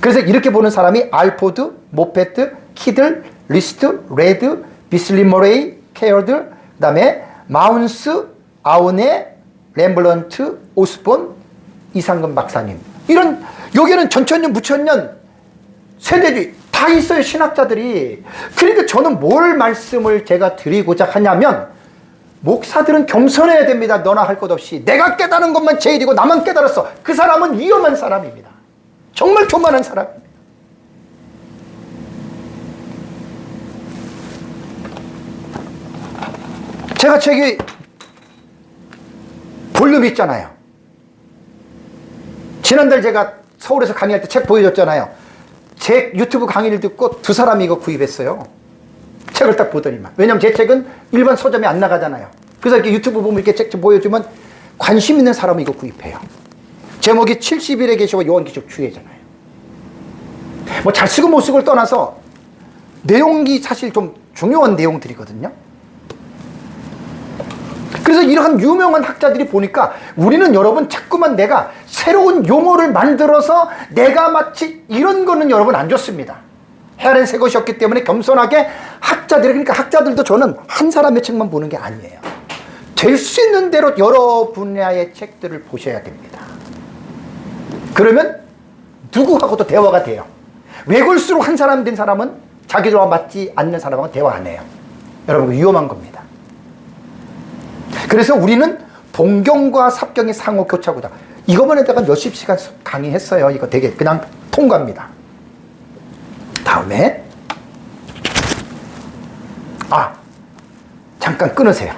그래서 이렇게 보는 사람이 알포드, 모페트, 키들, 리스트, 레드, 비슬리 모레이, 케어드, 그 다음에 마운스, 아우네, 램블런트, 오스본, 이상근 박사님. 이런, 여기는 전천년, 무천년, 세대주의 다 있어요, 신학자들이. 그러니까 저는 뭘 말씀을 제가 드리고자 하냐면, 목사들은 겸손해야 됩니다. 너나 할 것 없이. 내가 깨달은 것만 제일이고 나만 깨달았어. 그 사람은 위험한 사람입니다. 정말 교만한 사람입니다. 제가 책이 볼륨이 있잖아요. 지난달 제가 서울에서 강의할 때 책 보여줬잖아요. 제 유튜브 강의를 듣고 두 사람이 이거 구입했어요. 책을 딱 보더니만. 왜냐면 제 책은 일반 서점에 안 나가잖아요. 그래서 이렇게 유튜브 보면 이렇게 책 좀 보여주면 관심 있는 사람은 이거 구입해요. 제목이 70일의 계시와 요한계시록 주의잖아요. 뭐 잘 쓰고 못 쓰고를 떠나서 내용이 사실 좀 중요한 내용들이거든요. 그래서 이러한 유명한 학자들이 보니까 우리는 여러분 자꾸만 내가 새로운 용어를 만들어서 내가 마치 이런 거는 여러분 안 좋습니다. 헤아린 새 것이었기 때문에 겸손하게 학자들이, 그러니까 학자들도 저는 한 사람의 책만 보는 게 아니에요. 될 수 있는 대로 여러 분야의 책들을 보셔야 됩니다. 그러면 누구하고도 대화가 돼요. 외골수록 한 사람 된 사람은 자기들과 맞지 않는 사람하고 대화 안 해요. 여러분 위험한 겁니다. 그래서 우리는 동경과 삽경의 상호 교차구다. 이거만 해다가 몇십 시간 강의했어요. 이거 되게 그냥 통과입니다. 다음에 잠깐 끊으세요.